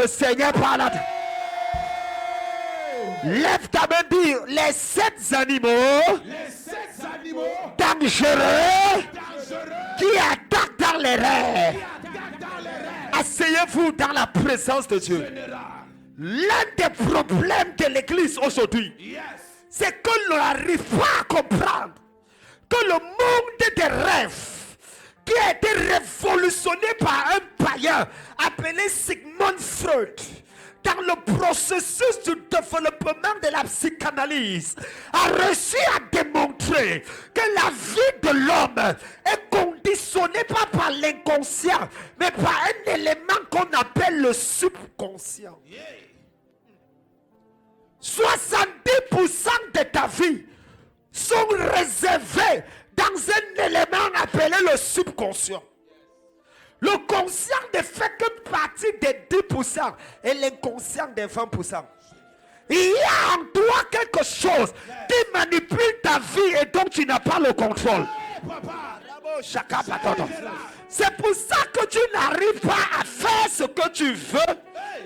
Le Seigneur parle à toi. Lève ta main, dire les 7 animaux dangereux qui attaquent dans les rêves. Asseyez-vous dans la présence de Dieu. L'un des problèmes de l'église aujourd'hui, c'est que l'on n'arrive pas à comprendre que le monde des rêves qui a été révolutionné par un païen appelé Sigmund Freud, dans le processus du développement de la psychanalyse, a réussi à démontrer que la vie de l'homme est conditionnée pas par l'inconscient, mais par un élément qu'on appelle le subconscient. 70% de ta vie sont réservés dans un élément appelé le subconscient. Le conscient ne fait que partie des 10% et l'inconscient des 20%. Il y a en toi quelque chose qui manipule ta vie et dont tu n'as pas le contrôle. C'est pour ça que tu n'arrives pas à faire ce que tu veux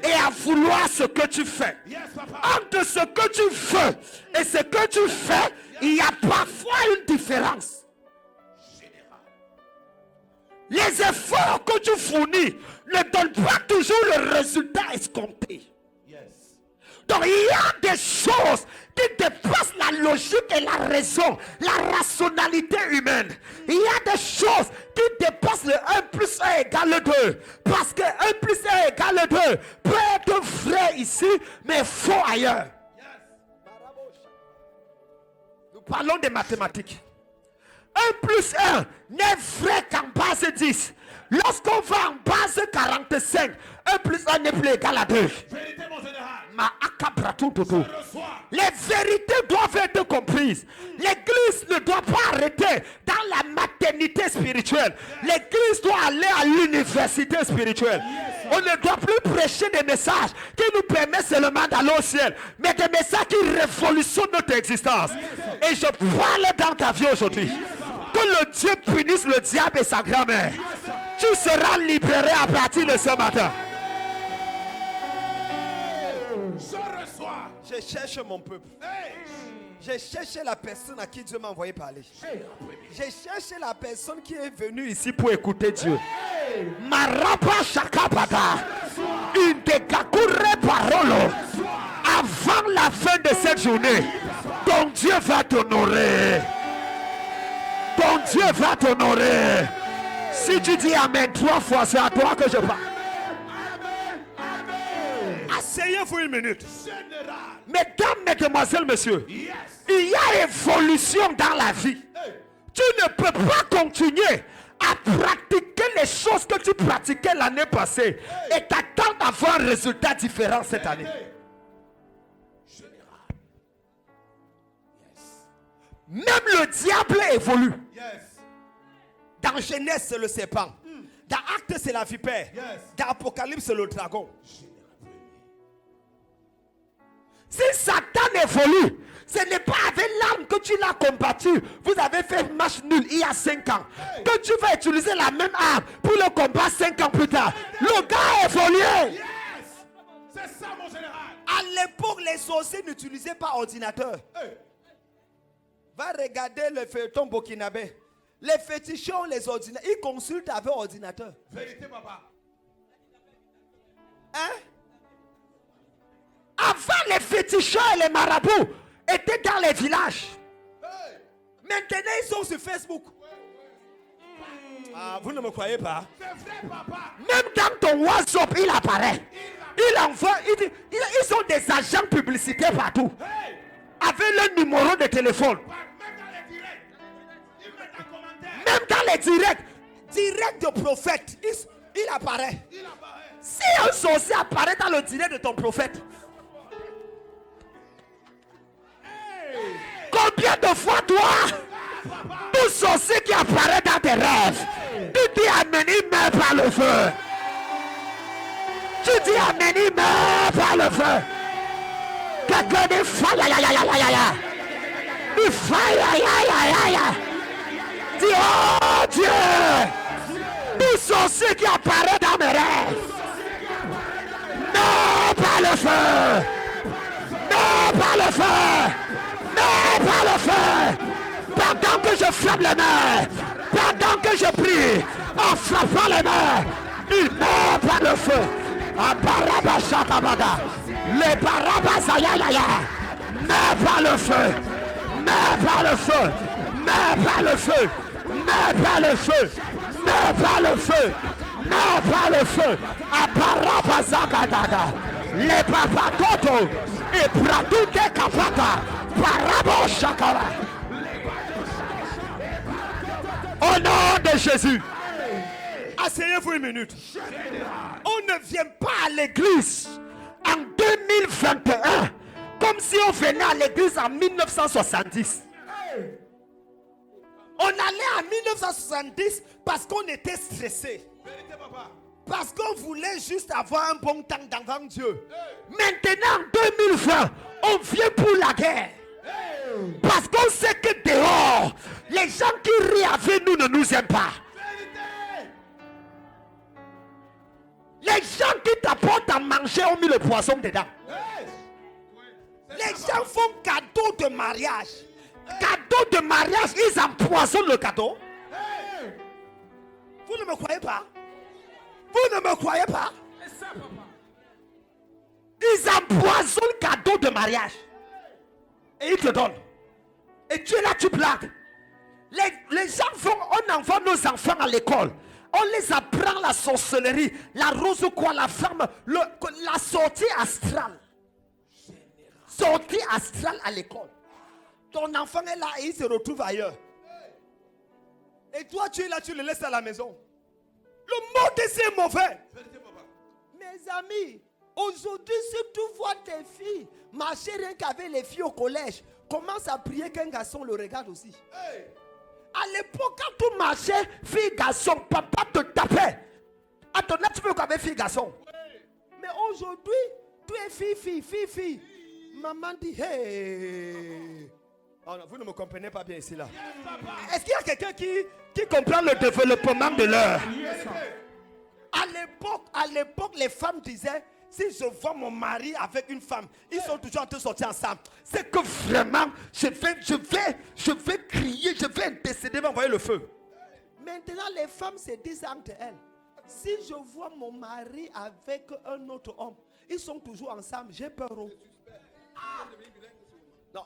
et à vouloir ce que tu fais. Entre ce que tu veux et ce que tu fais, il y a parfois une différence. Les efforts que tu fournis ne donnent pas toujours le résultat escompté. Donc il y a des choses qui dépassent la logique et la raison, la rationalité humaine. Il y a des choses qui dépassent le 1 plus 1 égale 2. Parce que 1 plus 1 égale 2 peut être vrai ici, mais faux ailleurs. Nous parlons des mathématiques. 1 plus 1 n'est vrai qu'en base 10. Lorsqu'on va en base 45, 1 plus 1 n'est plus égal à 2. Vérité, mon général. Les vérités doivent être comprises. L'église ne doit pas arrêter dans la maternité spirituelle. L'église doit aller à l'université spirituelle. On ne doit plus prêcher des messages qui nous permettent seulement d'aller au ciel, mais des messages qui révolutionnent notre existence. Et je parle dans ta vie aujourd'hui. Que le Dieu punisse le diable et sa grand-mère. Tu seras libéré à partir de ce matin. Je cherche mon peuple. J'ai cherché la personne à qui Dieu m'a envoyé parler. J'ai cherché la personne qui est venue ici pour écouter Dieu. Marapa Shakapata. Une dégakure parole. Avant la fin de cette journée, ton Dieu va t'honorer. Ton Dieu va t'honorer. Si tu dis Amen 3 fois, c'est à toi que je parle. Asseyez-vous une minute. Mesdames, mesdemoiselles, messieurs, il y a évolution dans la vie. Tu ne peux pas continuer à pratiquer les choses que tu pratiquais l'année passée et t'attendre à avoir un résultat différent cette année. Même le diable évolue. Dans Genèse, c'est le serpent. Dans Actes, c'est la vipère. Dans Apocalypse, c'est le dragon. Si Satan évolue, ce n'est pas avec l'arme que tu l'as combattu. Vous avez fait match nul il y a 5 ans. Que tu vas utiliser la même arme pour le combat 5 ans plus tard. Le gars a évolué. C'est ça, mon général. À l'époque, les sorciers n'utilisaient pas ordinateur. Va regarder le feuilleton burkinabé. Les fétichons, les ordinateurs, ils consultent avec ordinateur. Vérité, papa. Hein? Avant, les féticheurs et les marabouts étaient dans les villages. Maintenant, ils sont sur Facebook. Ah, vous ne me croyez pas? C'est vrai, papa. Même dans ton WhatsApp, il apparaît. Il envoie, ils ont des agents publicitaires partout. Avec leur numéro de téléphone. Même dans les directs. Direct de prophète. Il apparaît. Si un sorcier apparaît dans le direct de ton prophète. Combien de fois toi, tout sorcier qui apparaît dans tes rêves, tu dis Amen, il meurt par le feu. Tu dis Amen, il meurt par le feu. Quelqu'un dit fire, il fire, dis oh Dieu, tout sorcier qui apparaît dans mes rêves, le feu. Mais par le feu. Mais par le feu. Pendant que je frappe les mains, pendant que je prie, en frappant les mains, il meurt par le feu. Les barabasayaya, meurt par le feu, meurt par le feu, meurt par le feu, meurt par le feu, meurt par le feu, meurt par le feu. Abarabazagadaga, les papakoto, et pratute kapata, parabo shakara. Au nom de Jésus. Asseyez-vous une minute. On ne vient pas à l'église en 2021 comme si on venait à l'église en 1970. On allait en 1970 parce qu'on était stressé. Parce qu'on voulait juste avoir un bon temps devant Dieu. Maintenant en 2020, on vient pour la guerre. Parce qu'on sait que dehors, les gens qui rient avec nous ne nous aiment pas. Les gens qui t'apportent à manger ont mis le poisson dedans. Les gens font cadeau de mariage. Cadeau de mariage, ils empoisonnent le cadeau. Vous ne me croyez pas? Vous ne me croyez pas? Ils empoisonnent le cadeau de mariage. Et ils te donnent. Et tu es là, tu blagues. Les gens vont, on envoie nos enfants à l'école. On les apprend la sorcellerie, la rose quoi, la flamme, la sortie astrale. Sortie astrale à l'école. Ton enfant est là et il se retrouve ailleurs. Et toi, tu es là, tu le laisses à la maison. Le monde est mauvais. Mes amis, aujourd'hui, si tu vois tes filles marcher rien qu'avec les filles au collège, commence à prier qu'un garçon le regarde aussi. À l'époque, quand tu marchais, fille, garçon, papa te tapait. À ton âge, tu veux qu'avec fille, garçon. Mais aujourd'hui, tu es fille. Maman dit, hey. Oh non, vous ne me comprenez pas bien ici là. Est-ce qu'il y a quelqu'un qui comprend le développement de l'heure? À l'époque, les femmes disaient, si je vois mon mari avec une femme, ils sont toujours en train de sortir ensemble. C'est que vraiment, je vais crier, je vais intercéder, envoyer le feu. Maintenant, les femmes se disent entre elles, si je vois mon mari avec un autre homme, ils sont toujours ensemble, j'ai peur. Non,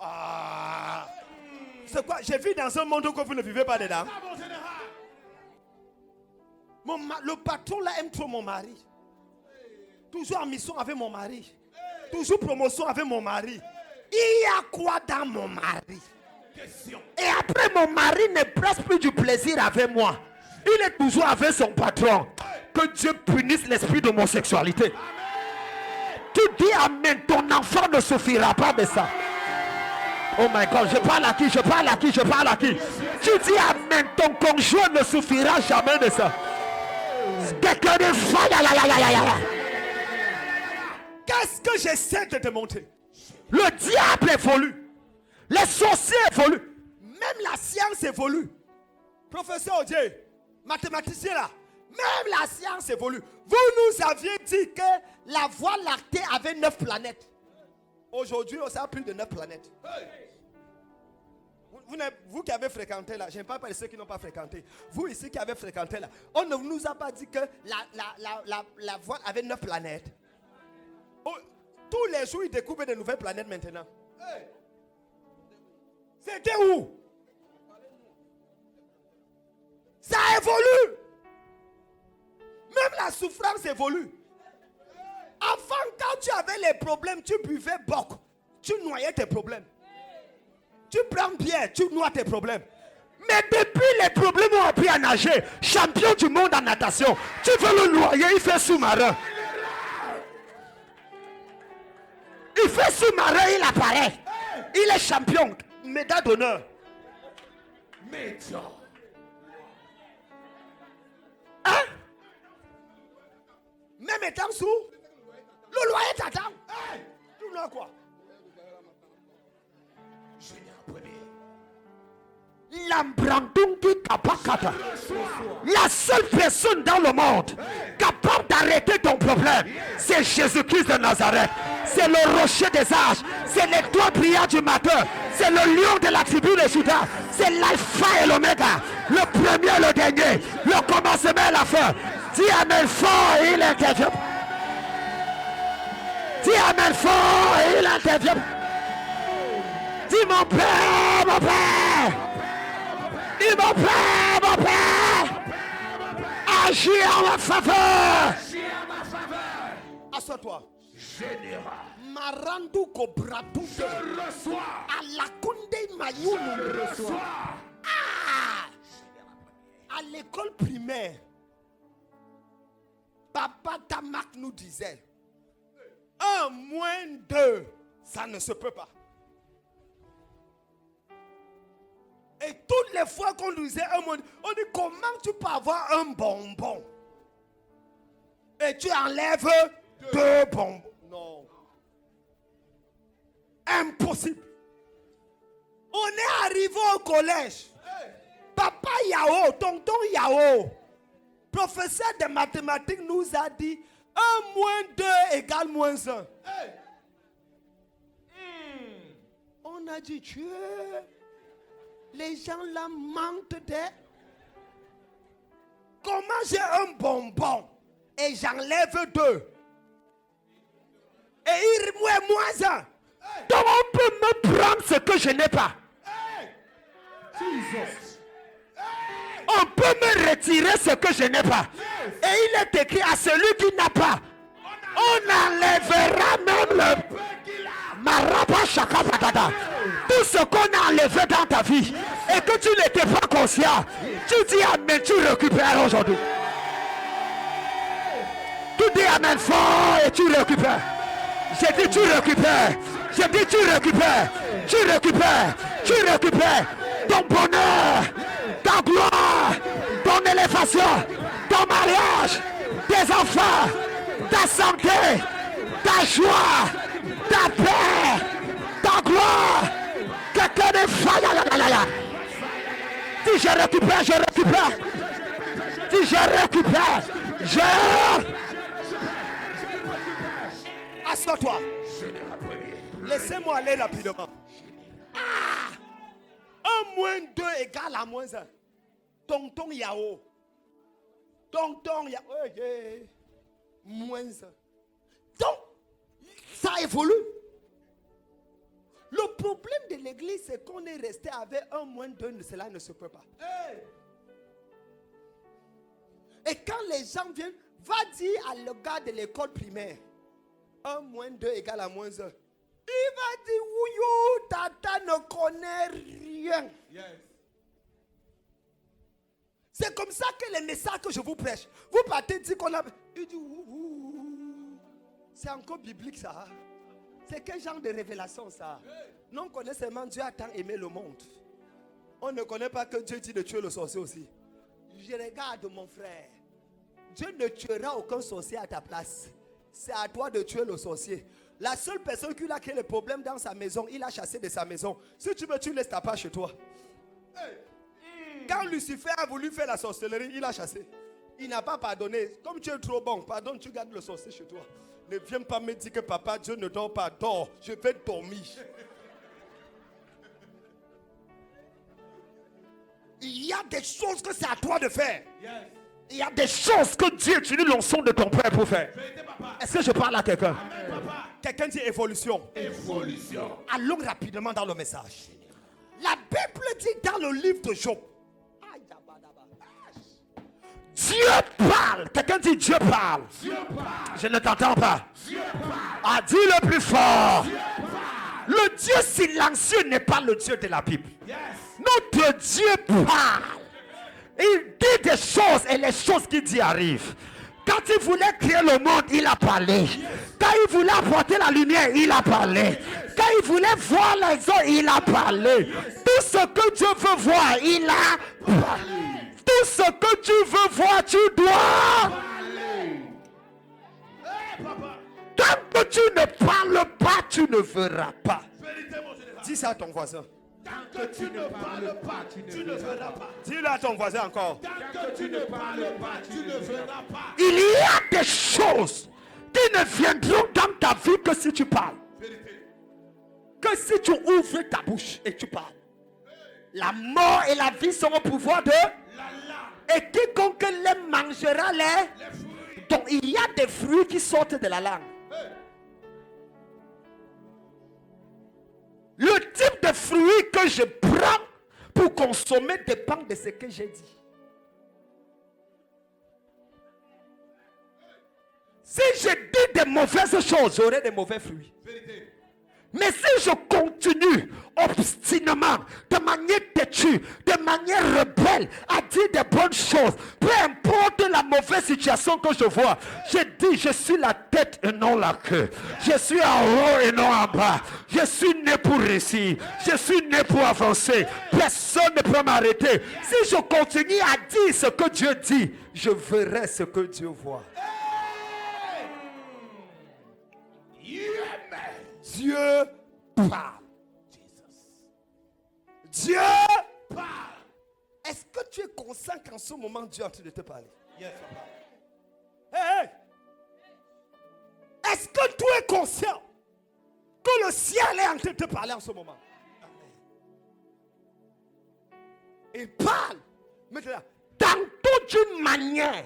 c'est quoi? J'ai vu dans un monde que vous ne vivez pas dedans. Le patron là aime trop mon mari. Toujours en mission avec mon mari. Toujours promotion avec mon mari. Il y a quoi dans mon mari? Et après mon mari ne presse plus du plaisir avec moi. Il est toujours avec son patron. Que Dieu punisse l'esprit d'homosexualité. Tu dis amen, ton enfant ne souffrira pas de ça. Oh my God, je parle à qui? Tu dis amen, ton conjoint ne souffrira jamais de ça. Quelqu'un de fire. Qu'est-ce que j'essaie de te montrer? Le diable évolue. Les sorciers évoluent. Même la science évolue. Professeur Odier, mathématicien là, même la science évolue. Vous nous aviez dit que la Voie lactée avait 9 planètes. Aujourd'hui, on sait plus de 9 planètes. Vous qui avez fréquenté là, je ne parle pas de ceux qui n'ont pas fréquenté. Vous ici qui avez fréquenté là, on ne nous a pas dit que la Voie avait 9 planètes. Oh, tous les jours, ils découvrent de nouvelles planètes maintenant. C'était où? Ça évolue. Même la souffrance évolue. Avant, quand tu avais les problèmes, tu buvais boc. Tu noyais tes problèmes. Tu prends bière, tu noies tes problèmes. Mais depuis les problèmes ont appris à nager, champion du monde en natation, tu veux le noyer, il fait sous-marin. Il fait sous-marin, il apparaît. Il est champion, médaille d'honneur. Médaille. Hein? Même étant sous, le loyer t'attend. Tu noies quoi? La seule personne dans le monde capable d'arrêter ton problème, c'est Jésus-Christ de Nazareth. C'est le rocher des âges. C'est l'étoile brillante du matin. C'est le lion de la tribu de Juda. C'est l'alpha et l'oméga. Le premier et le dernier. Le commencement et la fin. Dis amen fort et il intervient. Dis amen fort et il intervient. Dis mon père, mon père. Dis mon père, mon père. Agis en ma faveur. Assois-toi. Général. Marandu kobratu. Je reçois. Alakunde mayunu. Je reçois. À l'école primaire, Papa Tamak nous disait 1 moins 2, ça ne se peut pas. Et toutes les fois qu'on nous disait 1 moins 2, on dit comment tu peux avoir un bonbon et tu enlèves 2 bonbons. Non. Impossible. On est arrivé au collège. Papa Yao, tonton Yao, professeur de mathématiques nous a dit 1 moins 2 égale moins 1. On a dit Dieu, les gens là mentent de... Comment j'ai un bonbon et j'enlève 2 et il met moins 1. Donc on peut me prendre ce que je n'ai pas. On peut me retirer ce que je n'ai pas. Et il est écrit à celui qui n'a pas. On enlèvera même le Maraba Shakabatata. Tout ce qu'on a enlevé dans ta vie et que tu n'étais pas conscient, tu dis amen, tu récupères aujourd'hui. Tu dis amen fort et tu récupères. J'ai dit tu récupères. J'ai dit tu récupères. Tu récupères. Tu récupères ton bonheur, ta gloire, ton élévation, ton mariage, tes enfants, ta santé, ta joie, ta paix, ta gloire. Quelqu'un de faille. Si je récupère, je récupère. Si je récupère, je... Assois-toi. Laissez-moi aller rapidement. 1 moins 2 égale à moins 1. Tonton Yao. Tonton Yao. Moins 1. Donc, ça évolue. Le problème de l'église, c'est qu'on est resté avec 1 moins 2. Cela ne se peut pas. Et quand les gens viennent, va dire à le gars de l'école primaire 1 moins 2 égale à moins 1. Il va dire, oui, tata ne connaît rien. Yes. C'est comme ça que les messages que je vous prêche, vous partez dire qu'on a... Il dit, c'est encore biblique ça. C'est quel genre de révélation ça? Non, on connaît seulement Dieu a tant aimé le monde. On ne connaît pas que Dieu dit de tuer le sorcier aussi. Je regarde mon frère. Dieu ne tuera aucun sorcier à ta place. C'est à toi de tuer le sorcier. La seule personne qui a créé le problème dans sa maison, il a chassé de sa maison. Si tu veux, tu laisses ta part chez toi. Quand Lucifer a voulu faire la sorcellerie, il a chassé. Il n'a pas pardonné. Comme tu es trop bon, pardonne, tu gardes le sorcier chez toi. Ne viens pas me dire que papa, Dieu ne dort pas. Dors, je vais dormir. Il y a des choses que c'est à toi de faire. Il y a des choses que Dieu utilise l'onction de ton père pour faire. Est-ce que je parle à quelqu'un? Quelqu'un dit évolution. Évolution. Allons rapidement dans le message. La Bible dit dans le livre de Job. Dieu parle. Quelqu'un dit Dieu parle. Dieu parle. Je ne t'entends pas. Dieu parle. Ah, dis le plus fort. Dieu parle. Le Dieu silencieux n'est pas le Dieu de la Bible. Yes. Notre Dieu parle. Il dit des choses et les choses qu'il dit arrivent. Quand il voulait créer le monde, il a parlé. Quand il voulait apporter la lumière, il a parlé. Quand il voulait voir les eaux, il a parlé. Tout ce que Dieu veut voir, il a parlé. Tout ce que tu veux voir, tu dois parler. Tant que tu ne parles pas, tu ne verras pas. Dis ça à ton voisin. Tant que tu ne parles pas, tu ne verras pas. Dis-le à ton voisin encore. Tant que tu ne parles pas, tu ne verras pas. Il y a des choses qui ne viendront dans ta vie que si tu tu parles. Que si tu ouvres ta bouche et tu parles, la mort et la vie sont au pouvoir de la langue. Et quiconque les mangera les fruits. Donc il y a des fruits qui sortent de la langue. Le type de fruits que je prends pour consommer dépend de ce que j'ai dit. Si je dis de mauvaises choses, j'aurai de mauvais fruits. Mais si je continue obstinément, de manière têtue, de manière rebelle, à dire de bonnes choses, peu importe la mauvaise situation que je vois, je dis je suis la tête et non la queue. Je suis en haut et non en bas. Je suis né pour réussir. Je suis né pour avancer. Personne ne peut m'arrêter. Si je continue à dire ce que Dieu dit, je verrai ce que Dieu voit. Dieu parle. Dieu parle. Est-ce que tu es conscient qu'en ce moment Dieu est en train de te parler? Yes, papa. Hey. Est-ce que tu es conscient que le ciel est en train de te parler en ce moment? Il parle. Maintenant, tantôt d'une manière,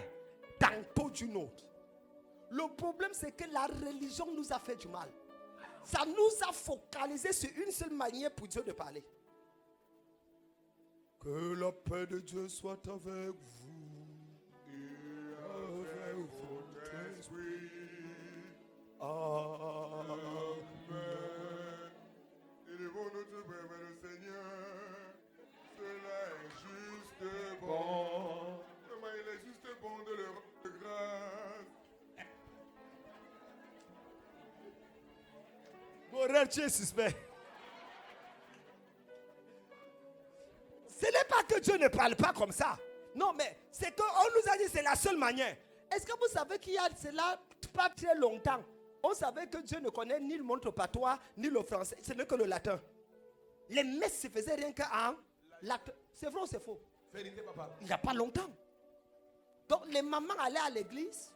tantôt d'une autre. Le problème, c'est que la religion nous a fait du mal. Ça nous a focalisé sur une seule manière pour Dieu de parler. Que la paix de Dieu soit avec vous et avec votre esprit. Amen. Il est bon notre Père, le Seigneur. Cela est juste bon. Comment il est juste bon de le rendre grâce. Bon, tu es suspect. Ce n'est pas que Dieu ne parle pas comme ça. Non, mais c'est qu'on nous a dit que c'est la seule manière. Est-ce que vous savez qu'il y a cela pas très longtemps? On savait que Dieu ne connaît ni le monde patois, ni le français. Ce n'est que le latin. Les messes se faisaient rien qu'en latin. C'est vrai ou c'est faux? Vérité, papa. Il n'y a pas longtemps. Donc les mamans allaient à l'église.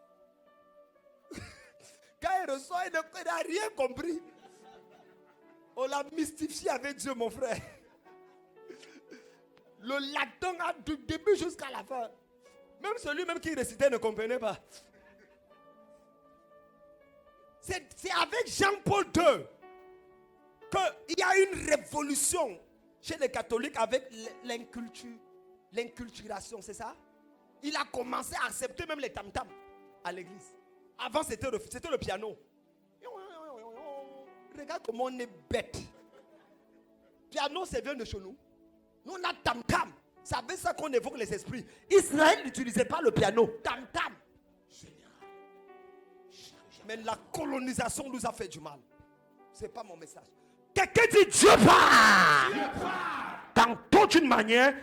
Quand elles reçoivent, elles n'ont rien compris. On l'a mystifié avec Dieu, mon frère. Le latin du début jusqu'à la fin. Même celui-même qui récitait ne comprenait pas. C'est avec Jean-Paul II qu'il y a une révolution chez les catholiques avec l'inculturation, c'est ça? Il a commencé à accepter même les tam-tams à l'église. Avant, c'était le piano. Regarde comment on est bête. Piano, c'est bien de chez nous. Nous, on a tam-tam. C'est avec ça qu'on évoque les esprits. Israël n'utilisait pas le piano. Tam-tam. Mais la colonisation nous a fait du mal. Ce n'est pas mon message. Quelqu'un dit Dieu parle. Dans toute une manière,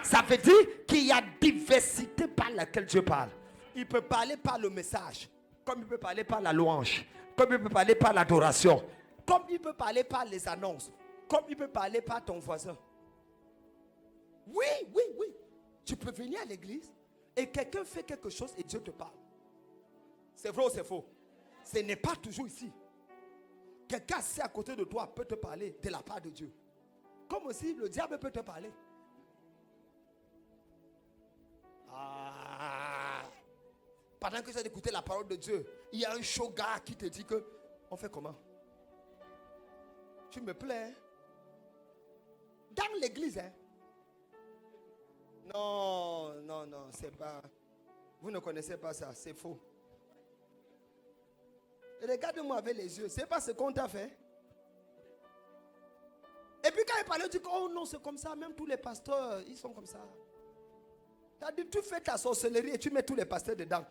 ça veut dire qu'il y a diversité par laquelle Dieu parle. Il peut parler par le message, comme il peut parler par la louange, comme il peut parler par l'adoration, comme il peut parler par les annonces, comme il peut parler par ton voisin. Oui. Tu peux venir à l'église et quelqu'un fait quelque chose et Dieu te parle. C'est vrai ou c'est faux? Ce n'est pas toujours ici. Quelqu'un assis à côté de toi peut te parler de la part de Dieu. Comme aussi le diable peut te parler. Pendant que tu as écouté la parole de Dieu, il y a un chaud gars qui te dit que on fait comment? Tu me plais? Dans l'église, hein? Non, c'est pas. Vous ne connaissez pas ça, c'est faux. Regarde-moi avec les yeux, c'est pas ce qu'on t'a fait. Et puis quand il parlait, tu dis oh non, c'est comme ça, même tous les pasteurs, ils sont comme ça. Tu as dit, tu fais ta sorcellerie et tu mets tous les pasteurs dedans.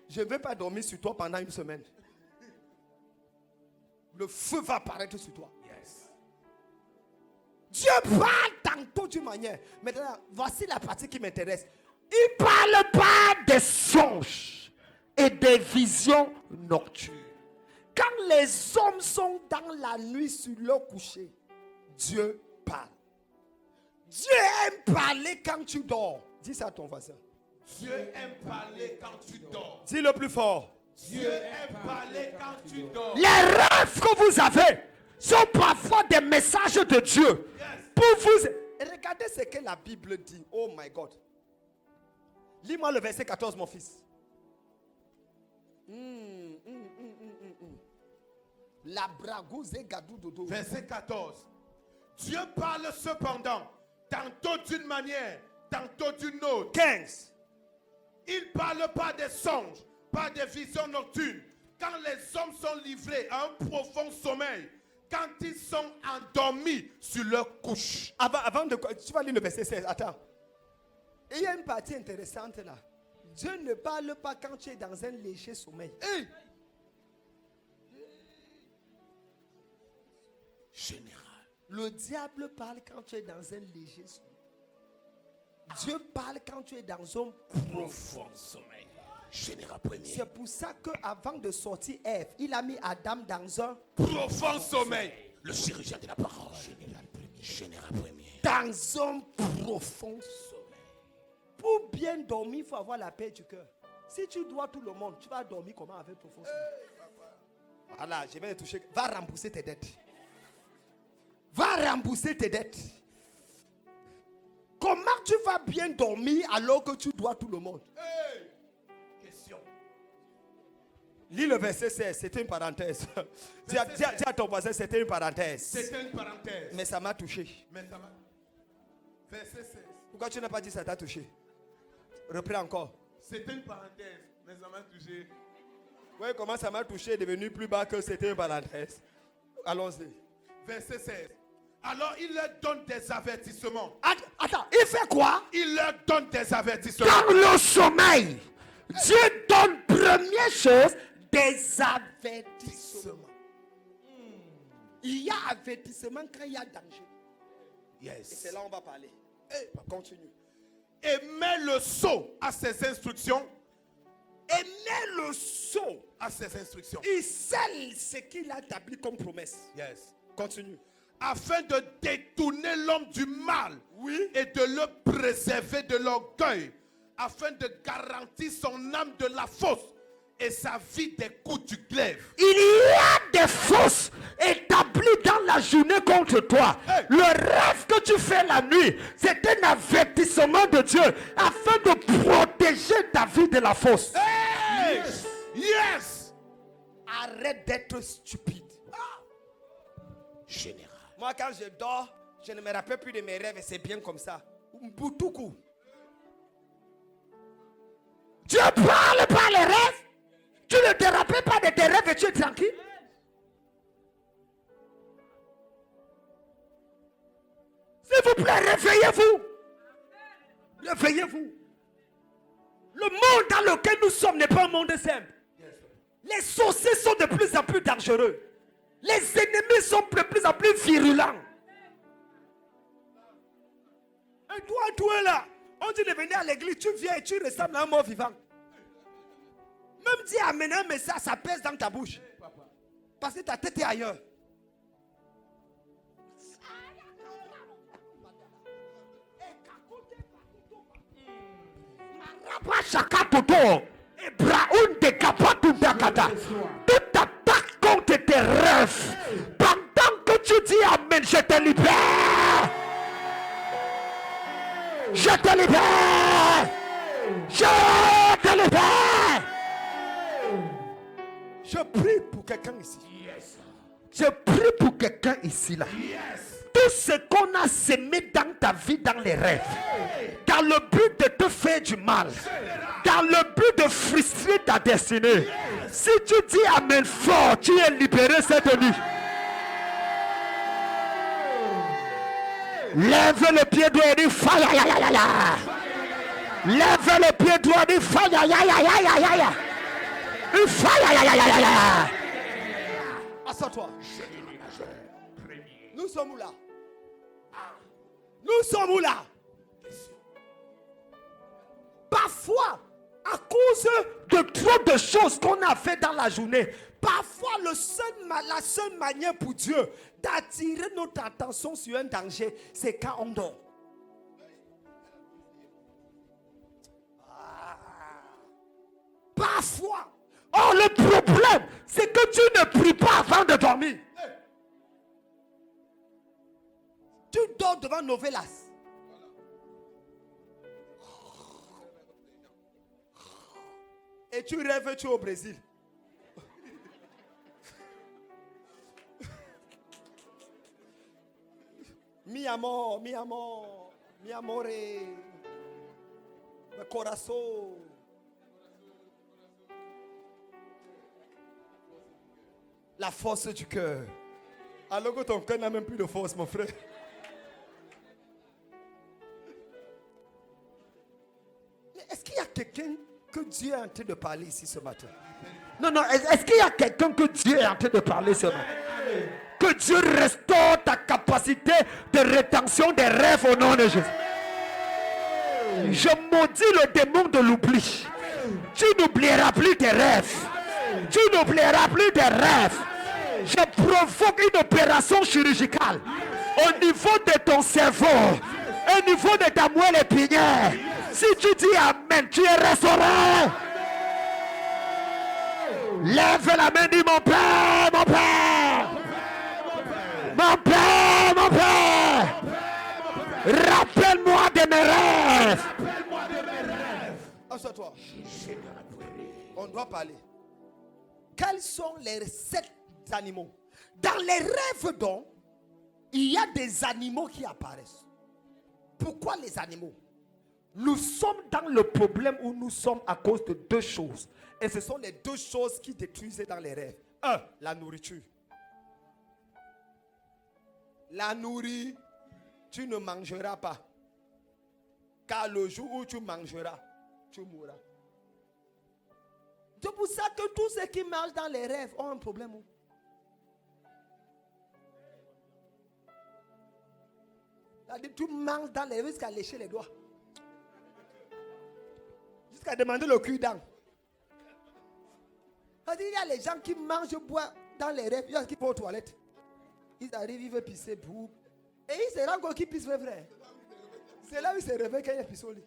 Je ne vais pas dormir sur toi pendant une semaine. Le feu va apparaître sur toi. Yes. Dieu parle tantôt d'une manière. Maintenant, voici la partie qui m'intéresse. Il ne parle pas des songes et des visions nocturnes. Quand les hommes sont dans la nuit sur leur coucher, Dieu parle. Dieu aime parler quand tu dors. Dis ça à ton voisin. Dieu aime parler quand tu dors. Dis le plus fort. Dieu aime parler quand tu dors. Les rêves que vous avez sont parfois des messages de Dieu. Pour vous. Et regardez ce que la Bible dit. Oh my God. Lis-moi le verset 14, mon fils. La bragouze et gadou dodo. Verset 14. Dieu parle cependant, tantôt d'une manière, tantôt d'une autre. 15. Il ne parle pas des songes, pas des visions nocturnes. Quand les hommes sont livrés à un profond sommeil, quand ils sont endormis sur leur couche. Avant de... Tu vas lire le verset 16. Attends. Et il y a une partie intéressante là. Dieu ne parle pas quand tu es dans un léger sommeil. Hey. Général. Le diable parle quand tu es dans un léger sommeil. Dieu parle quand tu es dans un profond sommeil. Général premier. C'est pour ça qu'avant de sortir Ève, il a mis Adam dans un profond sommeil. Le chirurgien de la parole. Général premier. Général premier. Dans un profond sommeil. Pour bien dormir, il faut avoir la paix du cœur. Si tu dois tout le monde, tu vas dormir comment avec profond sommeil? Voilà, je vais te toucher. Va rembourser tes dettes. Va rembourser tes dettes. Comment tu vas bien dormir alors que tu dois tout le monde? Hey. Question. Lis le verset 16, c'était une parenthèse. Dis à ton voisin, c'était une parenthèse. C'était une parenthèse. Mais ça m'a touché. Verset 16. Pourquoi tu n'as pas dit ça t'a touché? Reprends encore. C'était une parenthèse, mais ça m'a touché. Oui, comment ça m'a touché est devenu plus bas que c'était une parenthèse. Allons-y. Verset 16. Alors il leur donne des avertissements. Attends, il fait quoi? Il leur donne des avertissements. Dans le sommeil, Dieu donne première chose des avertissements. Il y a avertissement quand il y a danger. Yes. Et c'est là où on va parler. Continue. Et met le sceau à ses instructions. Et met le sceau à ses instructions. Il scelle ce qu'il a établi comme promesse. Yes. Continue. Afin de détourner l'homme du mal, oui, et de le préserver de l'orgueil, afin de garantir son âme de la fosse et sa vie des coups du glaive. Il y a des fosses établies dans la journée contre toi. Hey. Le rêve que tu fais la nuit, c'est un avertissement de Dieu afin de protéger ta vie de la fosse. Hey. Yes. Yes. Arrête d'être stupide. Général. Moi, quand je dors, je ne me rappelle plus de mes rêves et c'est bien comme ça. Mboutoukou. Dieu parle par les rêves. Tu ne te rappelles pas de tes rêves et tu es tranquille. S'il vous plaît, réveillez-vous. Réveillez-vous. Le monde dans lequel nous sommes n'est pas un monde simple. Les sorciers sont de plus en plus dangereux. Les ennemis sont de plus en plus virulents. Et toi là, on dit de venir à l'église, tu viens et tu ressembles à un mort vivant. Même dire amener un message, ça pèse dans ta bouche. Parce que ta tête est ailleurs. Tout attaque contre tes rêves. Pendant que tu dis amen, je te libère. Je te libère. Je te libère. Je prie pour quelqu'un ici. Yes. Je prie pour quelqu'un ici là. Yes. Tout ce qu'on a semé dans ta vie, dans les rêves, dans le but de te faire du mal, dans le but de frustrer ta destinée. Si tu dis amen fort, tu es libéré cette nuit. Lève le pied droit et dis fire. Lève le pied droit et dis fire. Fire. Assois-toi. Nous sommes où là? Nous sommes où là? Parfois, à cause de trop de choses qu'on a fait dans la journée, parfois la seule manière pour Dieu d'attirer notre attention sur un danger, c'est quand on dort. Parfois, Or, le problème, c'est que tu ne pries pas avant de dormir. Tu dors devant Novelas. Et tu rêves, tu es au Brésil. Mi amor, mi amor, mi amore, mi corazón. La force du cœur. Alors que ton cœur n'a même plus de force, mon frère. Mais est-ce qu'il y a quelqu'un que Dieu est en train de parler ici ce matin? Non, non, est-ce qu'il y a quelqu'un que Dieu est en train de parler ce matin? Que Dieu restaure ta capacité de rétention des rêves au nom de Jésus. Je maudis le démon de l'oubli. Tu n'oublieras plus tes rêves. Tu n'oublieras plus tes rêves. Je provoque une opération chirurgicale au niveau de ton cerveau, au niveau de ta moelle épinière. Si tu dis Amen, tu es restauré. Lève la main, dis mon Père, mon Père. Mon Père, mon Père. Rappelle-moi de mes rêves. Assois-toi. On doit parler. Quels sont les 7 animaux? Dans les rêves donc, il y a des animaux qui apparaissent. Pourquoi les animaux? Nous sommes dans le problème où nous sommes à cause de 2 choses. Et ce sont les 2 choses qui détruisaient dans les rêves. 1, la nourriture. La nourriture, tu ne mangeras pas. Car le jour où tu mangeras, tu mourras. C'est pour ça que tous ceux qui mangent dans les rêves ont un problème. C'est-à-dire, tu manges dans les rêves jusqu'à lécher les doigts. Jusqu'à demander le cul-dent. Il y a les gens qui mangent, boivent dans les rêves, il y a qui vont aux toilettes. Ils arrivent, ils veulent pisser, boum. Et ils se rendent compte qu'ils pissent, vrai. C'est là où ils se réveillent quand il y a pissé au lit.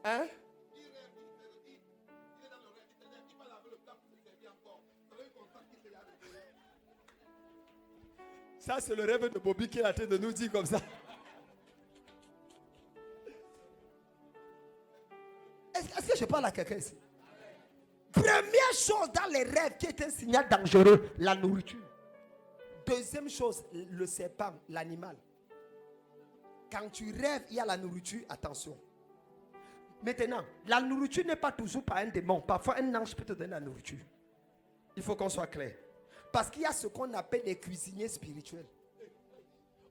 Hein? Ça, c'est le rêve de Bobby qui est en train de nous dire comme ça. Est-ce que je parle à quelqu'un ici? Première chose dans les rêves qui est un signal dangereux, la nourriture. Deuxième chose, le serpent, l'animal. Quand tu rêves, il y a la nourriture, attention. Maintenant, la nourriture n'est pas toujours par un démon. Parfois, un ange peut te donner la nourriture. Il faut qu'on soit clair. Parce qu'il y a ce qu'on appelle les cuisiniers spirituels.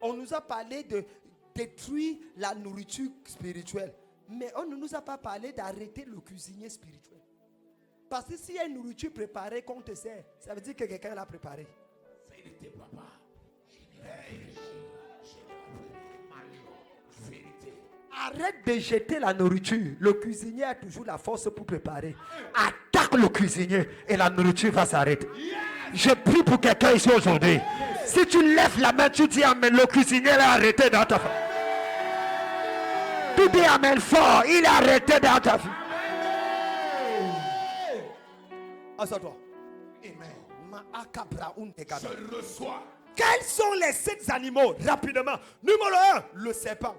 On nous a parlé de détruire la nourriture spirituelle. Mais on ne nous a pas parlé d'arrêter le cuisinier spirituel. Parce que s'il y a une nourriture préparée qu'on te sert, ça veut dire que quelqu'un l'a préparée. Arrête de jeter la nourriture. Le cuisinier a toujours la force pour préparer. Attaque le cuisinier et la nourriture va s'arrêter. Je prie pour quelqu'un ici aujourd'hui. Si tu lèves la main, tu dis Amen, le cuisinier est arrêté dans ta vie. Tu dis Amen fort, il est arrêté dans ta vie. Assois-toi. Je reçois. Quels sont les 7 animaux? Rapidement. Numéro 1, le serpent.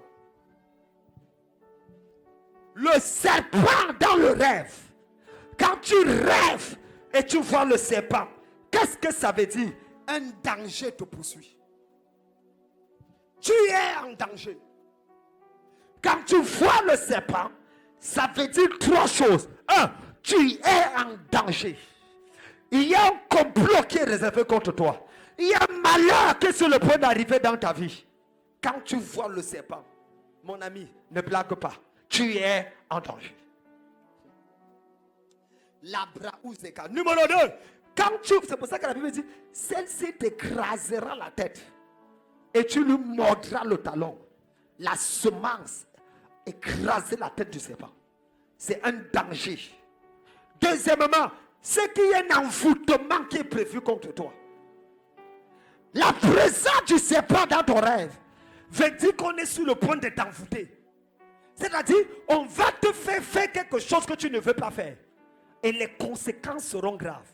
Le serpent dans le rêve. Quand tu rêves et tu vois le serpent, qu'est-ce que ça veut dire? Un danger te poursuit. Tu es en danger. Quand tu vois le serpent, ça veut dire 3 choses. 1, tu es en danger. Il y a un complot qui est réservé contre toi. Il y a un malheur qui est sur le point d'arriver dans ta vie. Quand tu vois le serpent, mon ami, ne blague pas. Tu es en danger. Labraouzeka. Numéro 2. C'est pour ça que la Bible dit, celle-ci t'écrasera la tête et tu lui mordras le talon. La semence écraser la tête du serpent. C'est un danger. Deuxièmement, c'est qu'il y a un envoûtement qui est prévu contre toi. La présence du serpent dans ton rêve veut dire qu'on est sur le point de t'envoûter. C'est-à-dire, on va te faire quelque chose que tu ne veux pas faire. Et les conséquences seront graves.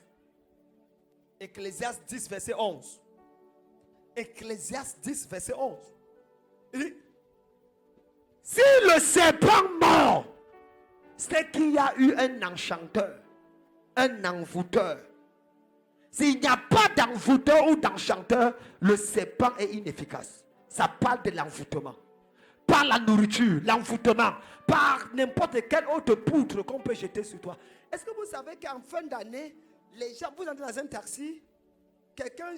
Ecclésiaste 10, verset 11. Ecclésiaste 10, verset 11. Il dit, si le serpent mord, c'est qu'il y a eu un enchanteur, un envoûteur. S'il n'y a pas d'envoûteur ou d'enchanteur, le serpent est inefficace. Ça parle de l'envoûtement. Par la nourriture, l'envoûtement, par n'importe quelle autre poutre qu'on peut jeter sur toi. Est-ce que vous savez qu'en fin d'année, les gens, vous entrez dans un taxi, quelqu'un,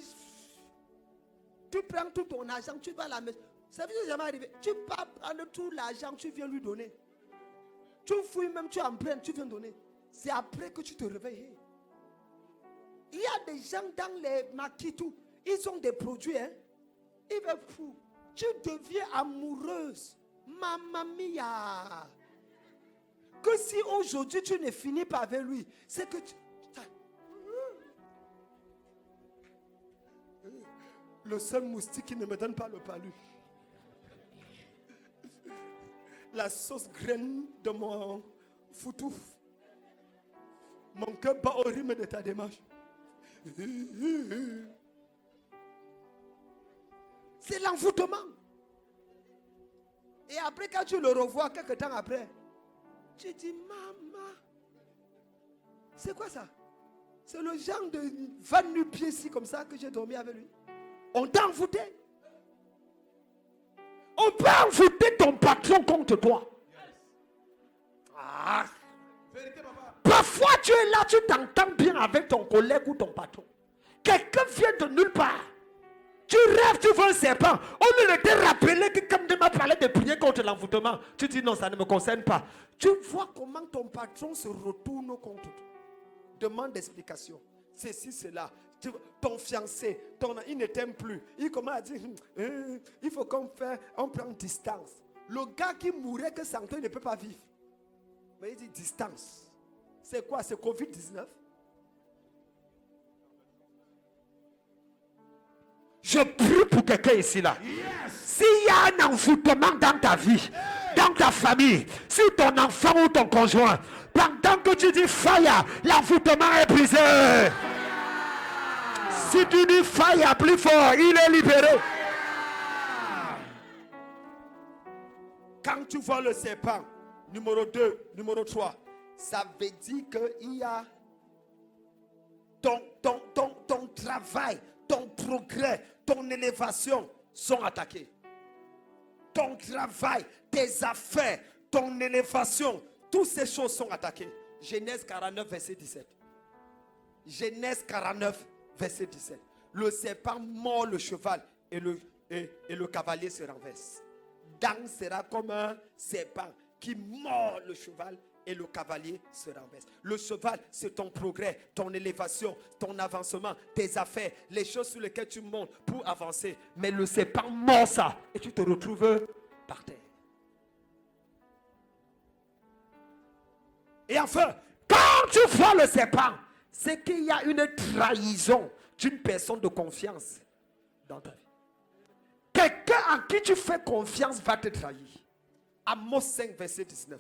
tu prends tout ton argent, tu vas à la maison. Ça veut jamais arriver. Tu pars prendre tout l'argent, tu viens lui donner. Tu fouilles même, tu empruntes, tu viens donner. C'est après que tu te réveilles. Il y a des gens dans les maquis, tout. Ils ont des produits, hein. Ils veulent fou. Tu deviens amoureuse. Mamma mia. Que si aujourd'hui tu ne finis pas avec lui, c'est que tu... Le seul moustique qui ne me donne pas le palu. La sauce graine de mon foutouf. Mon cœur bat au rythme de ta démarche. C'est l'envoûtement. Et après, quand tu le revois quelques temps après, tu dis, maman, c'est quoi ça? C'est le genre de van nu-pied ici comme ça que j'ai dormi avec lui. On t'a envoûté. On peut envoûter ton patron contre toi. Ah. Parfois tu es là, tu t'entends bien avec ton collègue ou ton patron. Quelqu'un vient de nulle part. Tu rêves, tu vois un serpent. On ne te rappeler que comme tu m'as parlé de prier contre l'envoûtement, tu dis non, ça ne me concerne pas. Tu vois comment ton patron se retourne contre toi. Demande d'explication. Ceci, cela. Ton fiancé, il ne t'aime plus. Il commence à dire, il faut on prend distance. Le gars qui mourrait que sans toi, il ne peut pas vivre. Mais il dit distance. C'est quoi? C'est Covid-19? Je prie pour quelqu'un ici là. Yes. S'il y a un envoûtement dans ta vie, dans ta famille, si ton enfant ou ton conjoint, pendant que tu dis fire, l'envoûtement est brisé. Si tu dis fire plus fort, il est libéré. Quand tu vois le serpent, numéro 2, numéro 3, ça veut dire qu'il y a ton travail, ton progrès, ton élévation sont attaqués. Ton travail, tes affaires, ton élévation, toutes ces choses sont attaquées. Genèse 49, verset 17. Genèse 49, verset 17. Le serpent mord le cheval et le cavalier se renverse. Dan sera comme un serpent qui mord le cheval et le cavalier se renverse. Le cheval, c'est ton progrès, ton élévation, ton avancement, tes affaires, les choses sur lesquelles tu montes pour avancer. Mais le serpent mord ça et tu te retrouves par terre. Et enfin, quand tu vois le serpent, c'est qu'il y a une trahison d'une personne de confiance dans ta vie. Quelqu'un en qui tu fais confiance va te trahir. Amos 5, verset 19.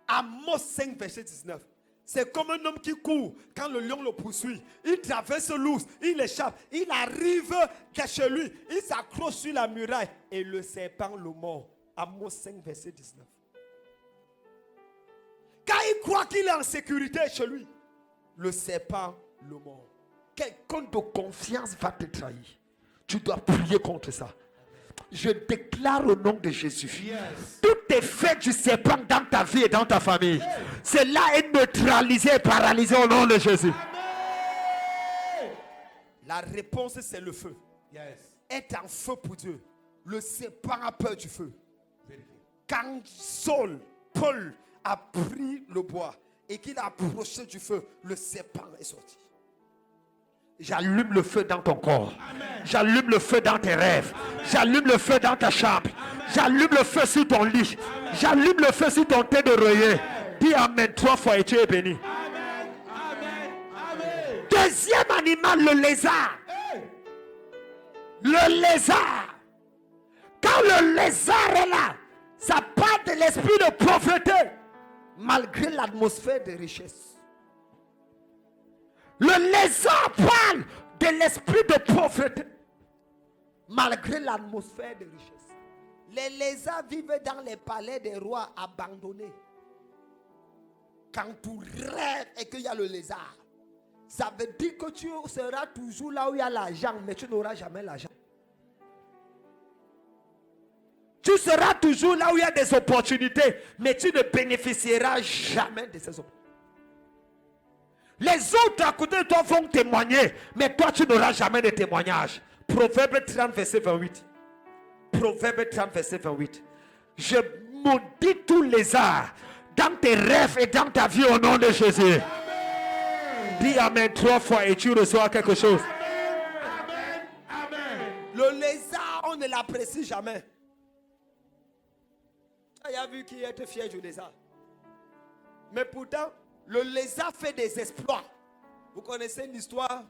Amos 5, verset 19. C'est comme un homme qui court quand le lion le poursuit. Il traverse l'ours, il échappe, il arrive chez lui, il s'accroche sur la muraille et le serpent le mord. Amos 5, verset 19. Quand il croit qu'il est en sécurité chez lui, le serpent le mord. Quelqu'un de confiance va te trahir. Tu dois prier contre ça. Je déclare au nom de Jésus. Yes. Tout effet du serpent dans ta vie et dans ta famille, yes, cela est neutralisé et paralysé au nom de Jésus. Amen. La réponse, c'est le feu. Yes. Être en feu pour Dieu. Le serpent a peur du feu. Quand Paul a pris le bois et qu'il a approché du feu, le serpent est sorti. J'allume le feu dans ton corps. Amen. J'allume le feu dans tes rêves. Amen. J'allume le feu dans ta chambre. Amen. J'allume le feu sur ton lit. Amen. J'allume le feu sur ton thé d'oreiller. Dis Amen 3 fois et tu es béni. Amen. Amen. Amen. Deuxième animal, le lézard. Hey. Le lézard. Quand le lézard est là, Ça part de l'esprit de pauvreté, malgré l'atmosphère de richesse. Le lézard parle de l'esprit de pauvreté, malgré l'atmosphère de richesse. Les lézards vivent dans les palais des rois abandonnés. Quand tu rêves et qu'il y a le lézard, ça veut dire que tu seras toujours là où il y a l'argent, mais tu n'auras jamais l'argent. Tu seras toujours là où il y a des opportunités, mais tu ne bénéficieras jamais de ces opportunités. Les autres à côté de toi vont témoigner, mais toi tu n'auras jamais de témoignage. Proverbe 30, verset 28. Proverbe 30, verset 28. Je maudis tous les arts dans tes rêves et dans ta vie au nom de Jésus. Amen. Dis Amen 3 fois et tu reçois quelque chose. Amen. Amen. Le lézard, on ne l'apprécie jamais. Tu as vu qui était fier du lézard. Mais pourtant, le lézard fait des exploits. Vous connaissez l'histoire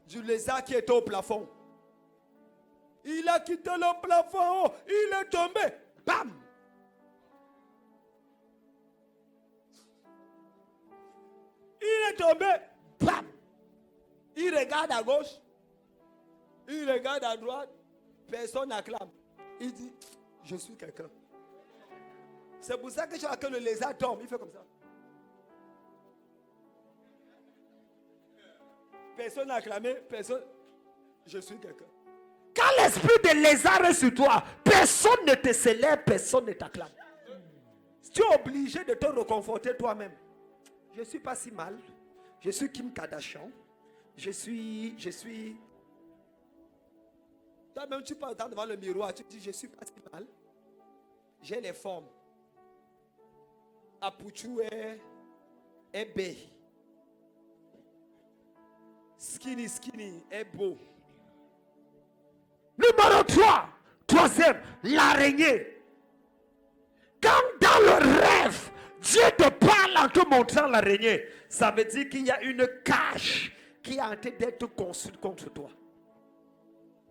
du lézard qui était au plafond. Il a quitté le plafond, il est tombé. Bam! Il est tombé. Bam! Il regarde à gauche. Il regarde à droite. Personne n'acclame. Il dit, je suis quelqu'un. C'est pour ça que chaque fois que le lézard tombe, il fait comme ça. Personne n'a acclamé, personne. Je suis quelqu'un. Quand l'esprit de lézard est sur toi, personne ne te célèbre, personne ne t'acclame. Tu es obligé de te reconforter toi-même. Je ne suis pas si mal. Je suis Kim Kardashian. Je suis. Toi-même, tu passes devant le miroir, tu te dis, je ne suis pas si mal. J'ai les formes. Apuchu est bé. Skinny est beau. Numéro 3, troisième, l'araignée. Quand dans le rêve, Dieu te parle en te montrant l'araignée, ça veut dire qu'il y a une cage qui est en train d'être construite contre toi.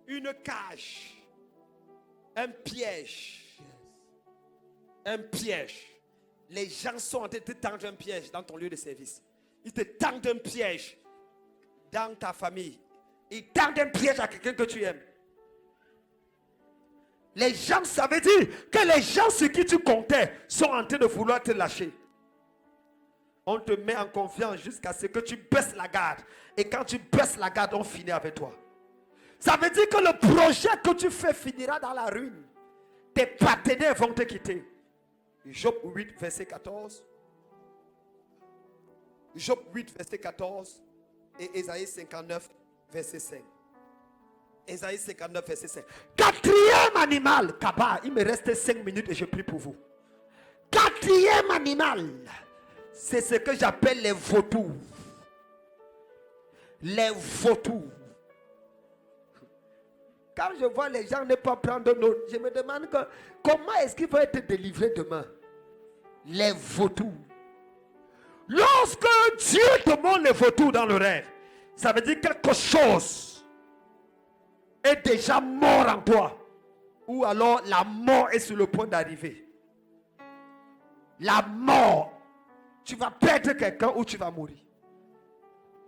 Une cage. Un piège. Un piège. Les gens sont en train de te tendre un piège dans ton lieu de service. Ils te tendent un piège dans ta famille. Ils tendent un piège à quelqu'un que tu aimes. Les gens, ça veut dire que les gens sur qui tu comptais sont en train de vouloir te lâcher. On te met en confiance jusqu'à ce que tu baisses la garde. Et quand tu baisses la garde, on finit avec toi. Ça veut dire que le projet que tu fais finira dans la ruine. Tes partenaires vont te quitter. Job 8, verset 14. Job 8, verset 14. Et Ésaïe 59, verset 5. Ésaïe 59, verset 5. Quatrième animal, Kaba, il me reste 5 minutes et je prie pour vous. Quatrième animal, c'est ce que j'appelle les vautours. Les vautours. Quand je vois les gens ne pas prendre note, je me demande comment est-ce qu'ils vont être délivrés demain. Les vautours. Lorsque Dieu te montre les vautours dans le rêve, ça veut dire quelque chose est déjà mort en toi. Ou alors la mort est sur le point d'arriver. La mort. Tu vas perdre quelqu'un ou tu vas mourir.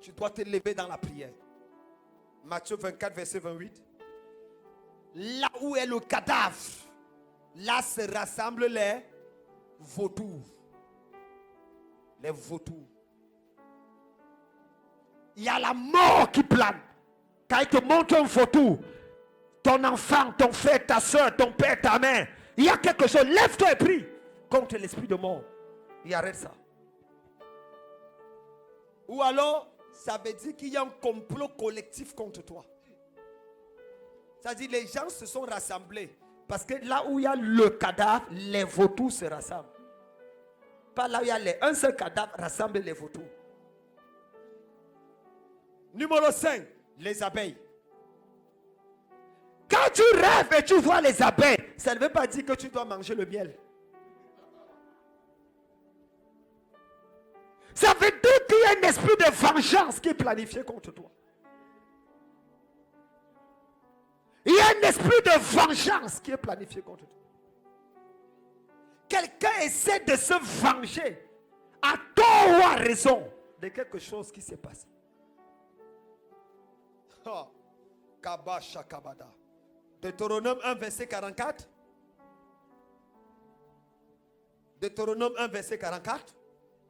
Tu dois te lever dans la prière. Matthieu 24, verset 28. Là où est le cadavre, là se rassemblent les vautours. Les vautours. Il y a la mort qui plane. Quand il te montre un vautour, ton enfant, ton frère, ta soeur, ton père, ta mère, il y a quelque chose. Lève-toi et prie contre l'esprit de mort. Il arrête ça. Ou alors, ça veut dire qu'il y a un complot collectif contre toi. C'est-à-dire les gens se sont rassemblés. Parce que là où il y a le cadavre, les vautours se rassemblent. Pas là où il y a un seul cadavre rassemble les vautours. Numéro 5, les abeilles. Quand tu rêves et tu vois les abeilles, ça ne veut pas dire que tu dois manger le miel. Ça veut dire qu'il y a un esprit de vengeance qui est planifié contre toi. Il y a un esprit de vengeance qui est planifié contre toi. quelqu'un essaie de se venger à tort ou à raison de quelque chose qui s'est passé. Kabasha Kabada. Deutéronome 1, verset 44. Deutéronome 1, verset 44.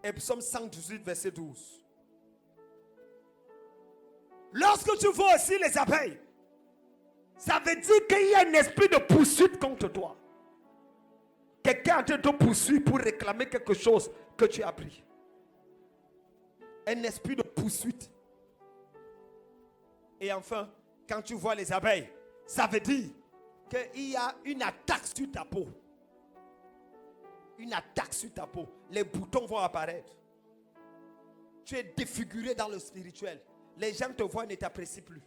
Et Psaume 118, verset 12. Lorsque tu vois aussi les abeilles, ça veut dire qu'il y a un esprit de poursuite contre toi. Quelqu'un est en train de te poursuivre pour réclamer quelque chose que tu as pris. Un esprit de poursuite. Et enfin, quand tu vois les abeilles, ça veut dire qu'il y a une attaque sur ta peau. Une attaque sur ta peau. Les boutons vont apparaître. Tu es défiguré dans le spirituel. Les gens te voient et ne t'apprécient plus.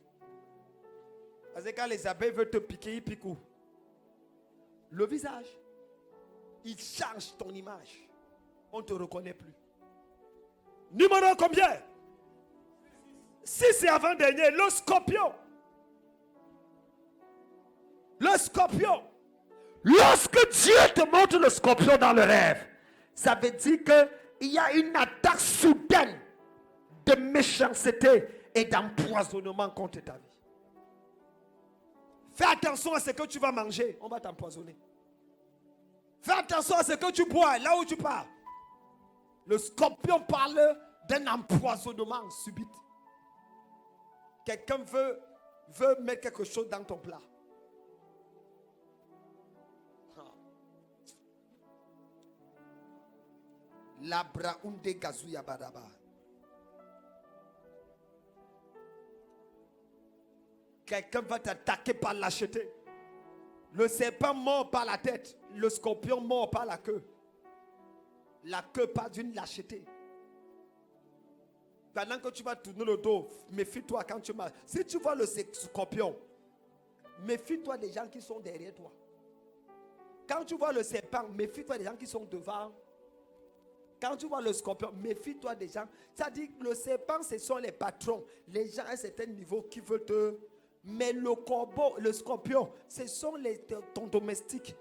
Parce que quand les abeilles veulent te piquer, ils piquent où? Le visage. Ils changent ton image. On ne te reconnaît plus. Numéro combien? 6 et avant-dernier, le scorpion. Le scorpion. Lorsque Dieu te montre le scorpion dans le rêve, ça veut dire qu'il y a une attaque soudaine de méchanceté et d'empoisonnement contre ta vie. Fais attention à ce que tu vas manger, on va t'empoisonner. Fais attention à ce que tu bois, là où tu pars. Le scorpion parle d'un empoisonnement subit. Quelqu'un veut mettre quelque chose dans ton plat. Labra unde gazuya baraba. Quelqu'un va t'attaquer par lâcheté. Le serpent mord par la tête. Le scorpion mord par la queue. La queue par d'une lâcheté. Pendant que tu vas tourner le dos, méfie-toi quand tu marches. Si tu vois le scorpion, méfie-toi des gens qui sont derrière toi. Quand tu vois le serpent, méfie-toi des gens qui sont devant. Quand tu vois le scorpion, méfie-toi des gens. C'est-à-dire que le serpent, ce sont les patrons. Les gens à un certain niveau qui veulent te... Mais le corbeau, le scorpion, ce sont ton domestique,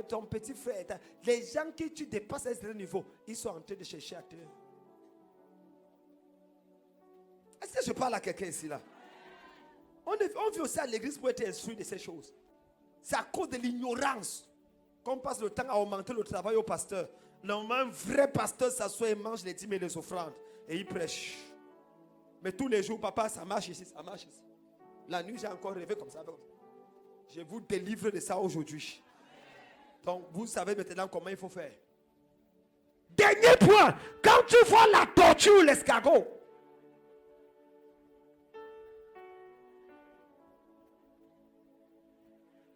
ton petit frère. Les gens qui tu dépasses à un certain niveau, ils sont en train de chercher à te... Est-ce que je parle à quelqu'un ici là? On vient aussi à l'église pour être instruit de ces choses. C'est à cause de l'ignorance qu'on passe le temps à augmenter le travail au pasteur. Normalement, un vrai pasteur s'assoit et mange les dîmes et les offrandes. Et il prêche. Mais tous les jours, papa, ça marche ici, ça marche ici. La nuit, j'ai encore rêvé comme ça. Je vous délivre de ça aujourd'hui. Donc, vous savez maintenant comment il faut faire. Dernier point. Quand tu vois la tortue ou l'escargot,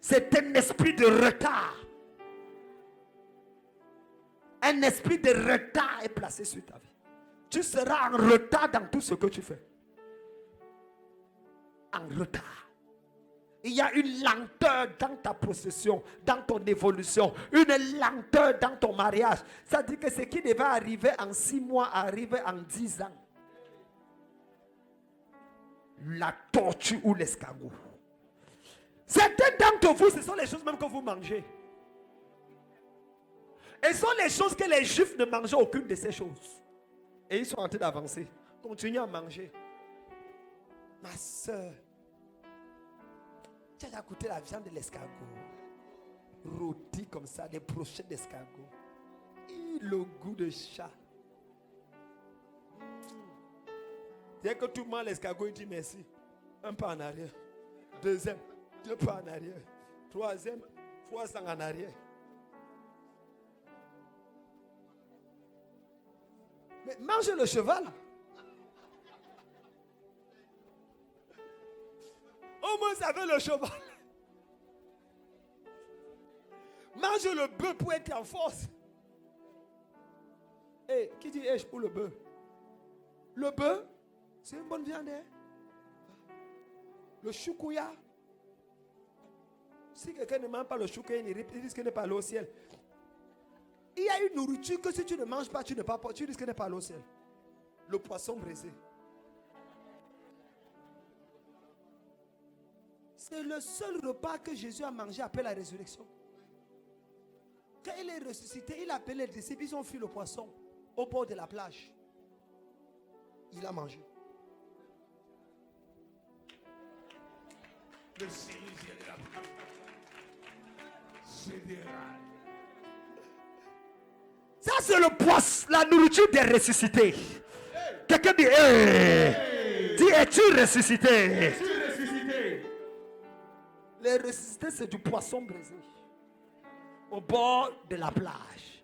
c'est un esprit de retard. Un esprit de retard est placé sur ta vie. Tu seras en retard dans tout ce que tu fais. En retard. Il y a une lenteur dans ta procession, dans ton évolution, une lenteur dans ton mariage. Ça dit que ce qui devait arriver en 6 mois arrive en 10 ans. La tortue ou l'escargot. Certains d'entre vous, ce sont les choses même que vous mangez. Et ce sont les choses que les Juifs ne mangeaient aucune de ces choses. Et ils sont en train d'avancer. Continuez à manger. Ma soeur, tu as déjà goûté la viande de l'escargot. Rôti comme ça, des brochettes d'escargot. Le goût de chat. Dès que tu manges l'escargot, il dit merci. Un pas en arrière. Deuxième, 2 pas en arrière. Troisième, 300 en arrière. Mais mange le cheval. Au moins, ça veut le cheval. Mange le bœuf pour être en force. Et qui dit pour le bœuf? Le bœuf, c'est une bonne viande. Hein? Le choukouya. Si quelqu'un ne mange pas le choukouya, il risque de ne pas aller au ciel. Il y a une nourriture que si tu ne manges pas, tu risques de ne pas aller au ciel. Le poisson brisé. C'est le seul repas que Jésus a mangé après la résurrection. Quand il est ressuscité, il a appelé les disciples, ils ont fui le poisson au bord de la plage. Il a mangé. Le Seigneur général. Ça, c'est le poisson, la nourriture des ressuscités. Quelqu'un dit, dis, es-tu ressuscité? Les ressuscités, c'est du poisson brisé au bord de la plage.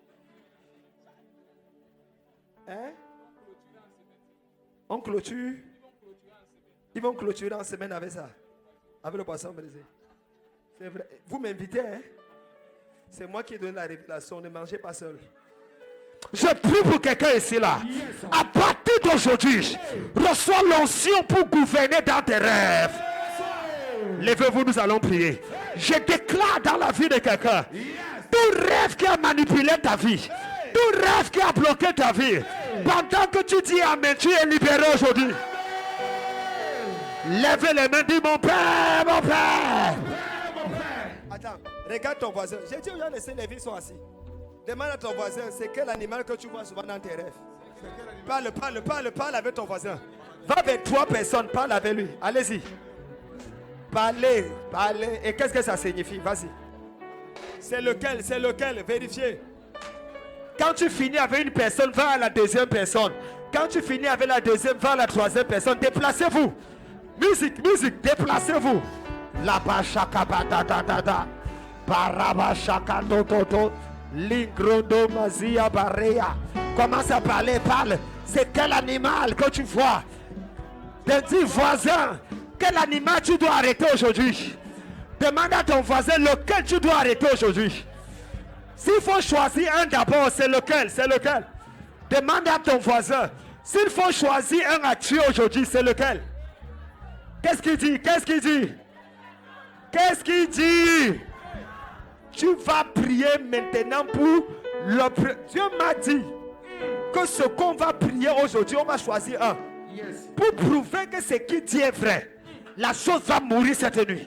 Hein? On clôture. Ils vont clôturer en semaine avec ça. Avec le poisson brisé. C'est vrai. Vous m'invitez, hein? C'est moi qui donne la révélation. Ne mangez pas seul. Je prie pour quelqu'un ici là. À partir d'aujourd'hui, reçois l'onction pour gouverner dans tes rêves. Levez-vous, nous allons prier. Je déclare dans la vie de quelqu'un, tout rêve qui a manipulé ta vie, tout rêve qui a bloqué ta vie, pendant que tu dis amen, tu es libéré aujourd'hui. Levez les mains, dis mon Père, mon Père. Attends, regarde ton voisin. J'ai dit aux gens de Saint-Lévy sont assis. Demande à ton voisin, c'est quel animal que tu vois souvent dans tes rêves? Parle avec ton voisin. Va avec 3 personnes, parle avec lui. Allez-y. Parlez. Et qu'est-ce que ça signifie? Vas-y. C'est lequel? Vérifiez. Quand tu finis avec une personne, va à la deuxième personne. Quand tu finis avec la deuxième, va à la troisième personne. Déplacez-vous. Musique, déplacez-vous. La chaka badadada. Baraba chaka toto. Lingrondo mazia barea. Commence à parler, parle. C'est quel animal que tu vois? Dis voisin, quel animal tu dois arrêter aujourd'hui? Demande à ton voisin lequel tu dois arrêter aujourd'hui. S'il faut choisir un d'abord, c'est lequel? Demande à ton voisin. S'il faut choisir un à tuer aujourd'hui, c'est lequel? Qu'est-ce qu'il dit? Tu vas prier maintenant pour le... Dieu m'a dit que ce qu'on va prier aujourd'hui, on va choisir un. Pour prouver que ce qu'il dit est vrai. La chose va mourir cette nuit.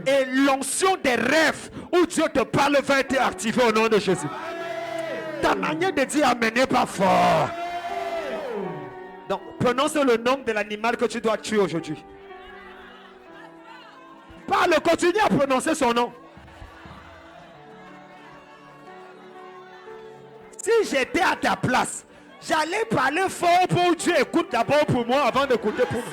Et l'onction des rêves où Dieu te parle va être activée au nom de Jésus. Ta manière de dire amen n'est pas fort. Donc, prononce le nom de l'animal que tu dois tuer aujourd'hui. Parle, continue à prononcer son nom. Si j'étais à ta place, j'allais parler fort pour Dieu. Écoute d'abord pour moi avant d'écouter pour moi.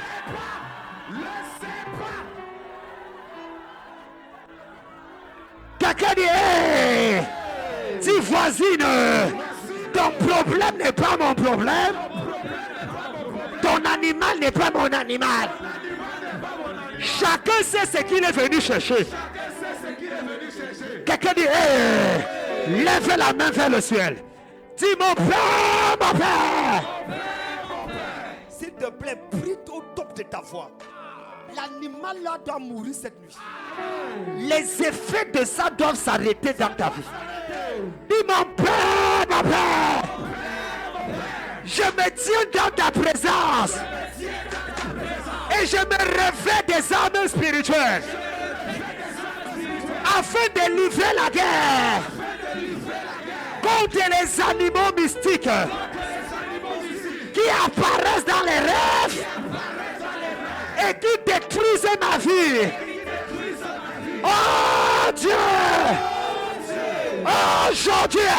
Quelqu'un dit, hey! Dis voisine, ton problème n'est pas mon problème. Ton animal n'est pas mon animal. Chacun sait ce qu'il est venu chercher. Quelqu'un dit, hey! Lève la main vers le ciel. Dis mon Père, mon Père. S'il te plaît, prie au top de ta voix. L'animal là doit mourir cette nuit. Les effets de ça doivent s'arrêter dans ta vie. Dis mon Père, mon Père. Je me tiens dans ta présence. Et je me réveille des armes spirituelles. Afin de livrer la guerre contre les animaux mystiques qui apparaissent dans les rêves et qui détruisent ma vie. Oh Dieu! Aujourd'hui,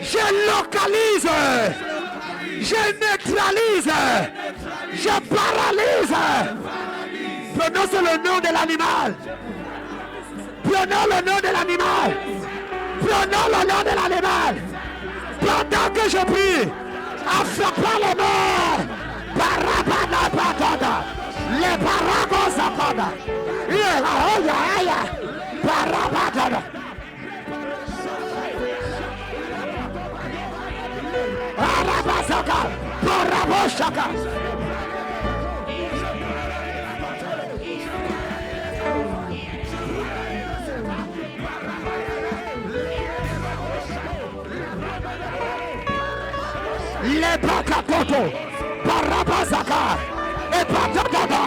je localise, je neutralise, je paralyse. Prononce le nom de l'animal. Prenons le nom de l'animal. Prenons le nom de l'animal. Pendant que je prie, en frappant les morts, parabana patada, les paragos apada, parabana, parabasaka, parabosaka. Les bakakoto, parabazaka, et patakaba,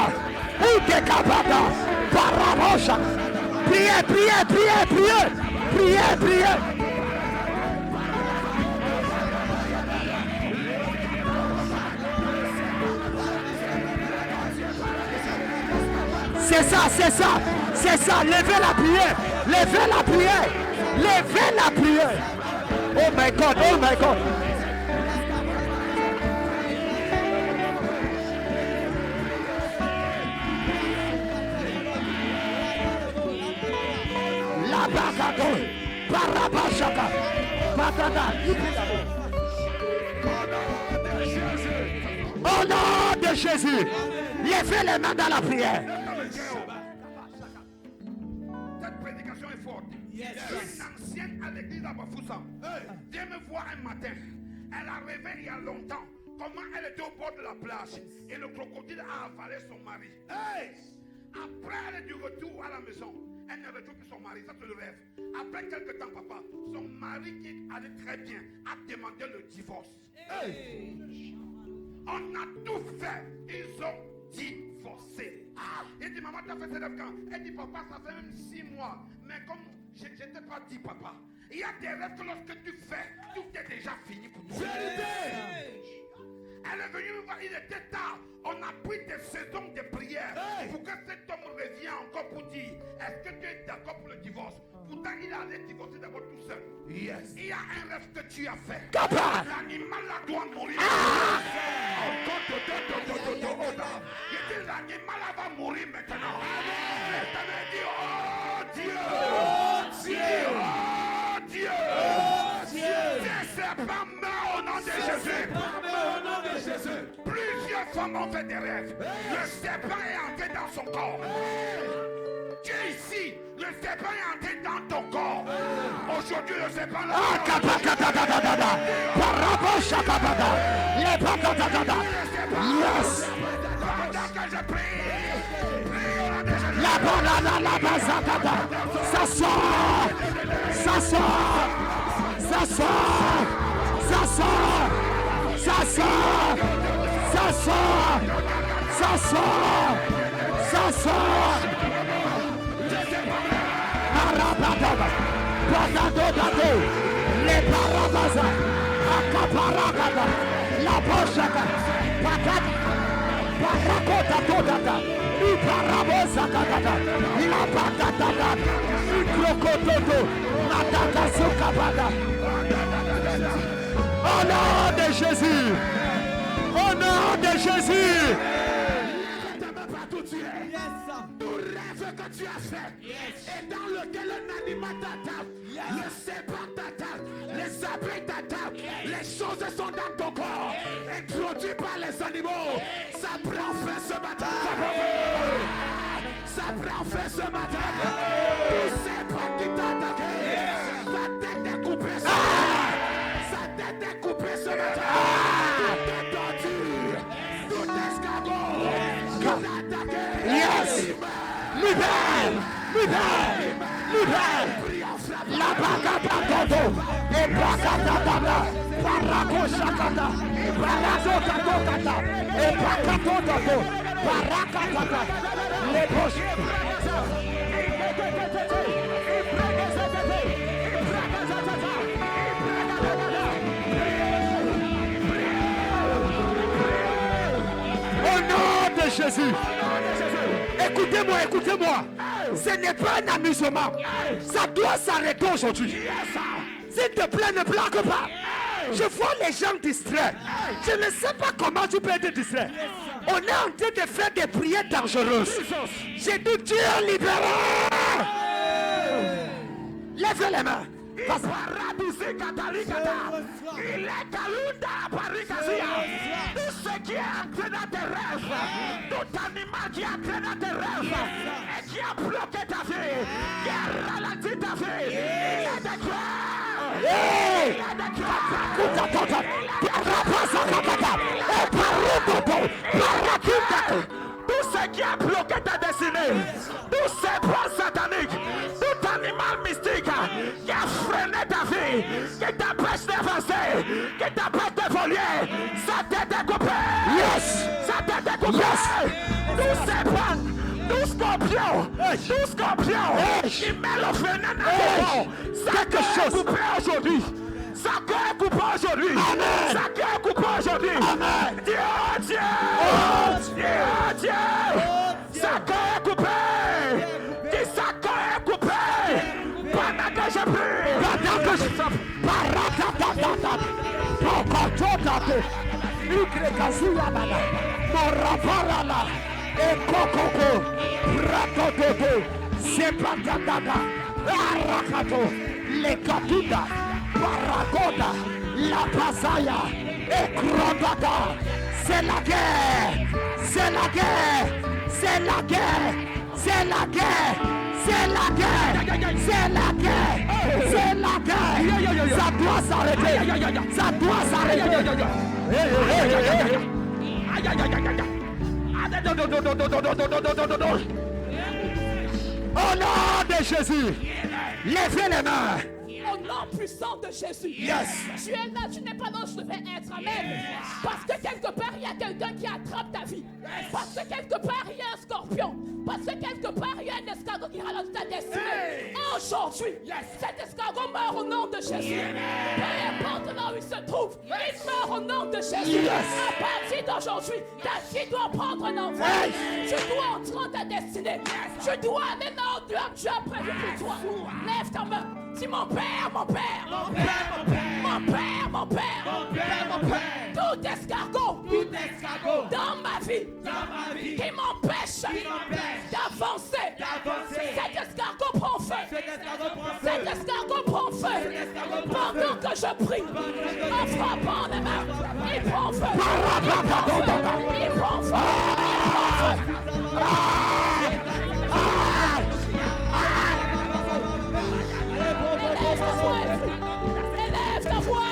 ou dekabata, parabosha. Priez, priez, priez, priez. Priez, priez. C'est ça, c'est ça, c'est ça. Levez la prière, levez la prière, levez la prière. Oh my God, oh my God. La bagado, barabashaka, bagada. Au nom de Jésus, levez les mains dans la prière. Cette prédication est forte. Une ancienne à l'église à Bafoussa vient me voir un matin. Elle a rêvé il y a longtemps comment elle était au bord de la plage et le crocodile a avalé son mari. Après, elle est du retour à la maison. Elle ne retrouve plus son mari, ça c'est le rêve. Après quelques temps, papa, son mari qui allait très bien a demandé le divorce. On a tout fait, ils ont divorcé. Il dit, maman, tu as fait ces rêves quand? Elle dit, papa, ça fait même 6 mois. Mais comme je ne t'ai pas dit, papa, il y a des rêves que lorsque tu fais, tout est déjà fini pour toi. Elle est venue me voir, il était tard. On a pris des saisons de prière pour que cet homme revienne encore pour dire, est-ce que tu es d'accord pour le divorce? Pourtant, il allait divorcer d'abord tout seul. Yes. Il y a un rêve que tu as fait. L'animal là doit mourir. Il dit, l'animal là va mourir maintenant. L'éternel dit, oh Dieu, oh Dieu, oh Dieu, oh Dieu. Ces serpents meurent au nom de Jésus. Plusieurs femmes ont fait des rêves. Le serpent est entré dans son corps. Tu es ici, le serpent est entré dans ton corps. Aujourd'hui, le serpent là. Yes. Pendant que je prie, La banana, la bazakata. Ça sort, ça sort, ça sort, ça sort, ça sort, ça sort, ça sort, ça sort. Parabada, Patadodado, les parabaza, Akaparagada, la bochaka, Patata, Parakota Todata, Iparabosa Katata, la Patata, Ikrokototo, Nataka Sukabada. Au nom de Jésus, au nom de Jésus. Tout rêve que tu as fait et dans lequel un animal t'attaque, le serpent t'attaque, les abeilles t'attaquent, les choses sont dans ton corps, introduit par les animaux. Ça prend fin ce matin. Ça prend fin ce matin. Tout serpent qui t'a attaqué, sa tête est coupée ce matin. Sa tête est coupée ce matin. Tout est torture, tout escargot qui t'a attaqué. Yes. Libère, libère, libère. La bagada, et bagada, Parakoshakata, Parazotata, et Pakatoto, Parakata, les poches. Au nom de Jésus. Écoutez-moi, écoutez-moi. Ce n'est pas un amusement. Ça doit s'arrêter aujourd'hui. S'il te plaît, ne blague pas. Je vois les gens distraits. Je ne sais pas comment tu peux être distrait. On est en train de faire des prières dangereuses. J'ai dit Dieu libéré. Lève les mains. Tout ce qui est entré dans tes rêves, tout animal qui est entré dans tes rêves et qui a bloqué ta vie, qui a ralenti ta vie, il a des cœurs, il a des cœurs. Tout ce qui a bloqué ta destinée, tous ces plans sataniques, tout animal mystique qui a freiné ta vie, qui t'empêche d'avancer, qui t'empêche d'évoluer, sa tête est coupée. Yes. Sa tête est coupée. Yes. Tous ces plans Tout scorpion qui met le venin dans ton corps, ça Quelque chose. est coupé aujourd'hui. Ça est coupé aujourd'hui. Amen. Ça est coupé aujourd'hui. Amen. Dieu. Ça est coupé. Dis ça est coupé. Pendant que je prie. Pendant que je c'est la guerre, c'est la guerre, c'est la guerre, c'est la guerre, c'est la guerre, c'est la guerre, c'est la guerre. Ça doit s'arrêter, ça doit s'arrêter. Au nom de Jésus, levez les mains. Au nom puissant de Jésus. Yes. Tu es là, tu n'es pas là où je devais être. Amen. Parce que quelque part, il y a quelqu'un qui attrape ta vie. Parce que quelque part, il y a un scorpion. Parce que quelque part, il y a un escargot qui ralentit ta destinée. Aujourd'hui, cet escargot meurt au nom de Jésus. Peu importe là où il se trouve, il meurt au nom de Jésus. À partir d'aujourd'hui, ta vie doit prendre un envol. Tu dois entrer dans ta destinée. Tu dois aller là où Dieu a prévu pour toi. Lève ta main. Dis mon père, mon père, mon père, mon père, mon père, mon père, mon père, mon père. Tout escargot dans ma vie qui m'empêche d'avancer. Cet escargot prend feu. Cet escargot prend feu. Pendant que je prie, en frappant les mains, il prend feu. Il prend feu. Élève ta voix.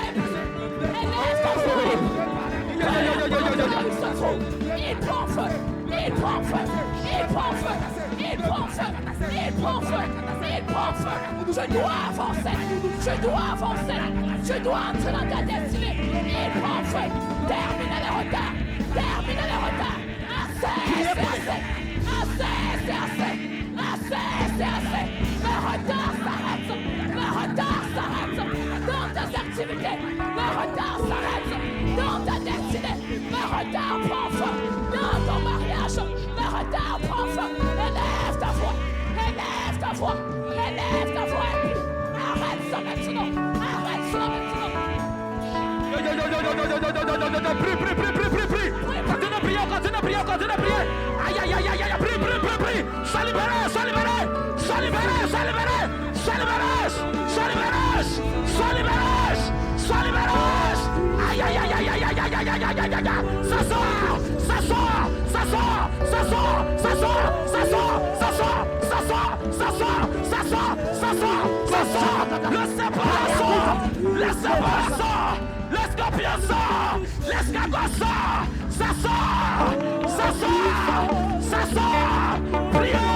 Élève ta voix. Il prend feu. Il prend feu. Il prend feu. Il prend feu. Il prend feu. Il prend feu. Je dois avancer. Je dois avancer. Je dois entrer dans ta destinée. Il prend feu. Termine le retard. Termine le retard. Assez, c'est assez. Assez, c'est assez. Assez, c'est assez. Le retard s'arrête. Le retard s'arrête dans tes activités. Le retard s'arrête dans ta destinée. Le retard prend feu dans ton mariage. Le retard prend feu. Élève ta voix. Élève ta voix. Élève ta voix. Arrête ça maintenant. Arrête ça maintenant. Prie. Continue à prier. Aïe. Prie. Sois libéré. Aïe. Ça sort. Le sort. Le scorpion sort. L'escargot sort. Ça sort. Priez.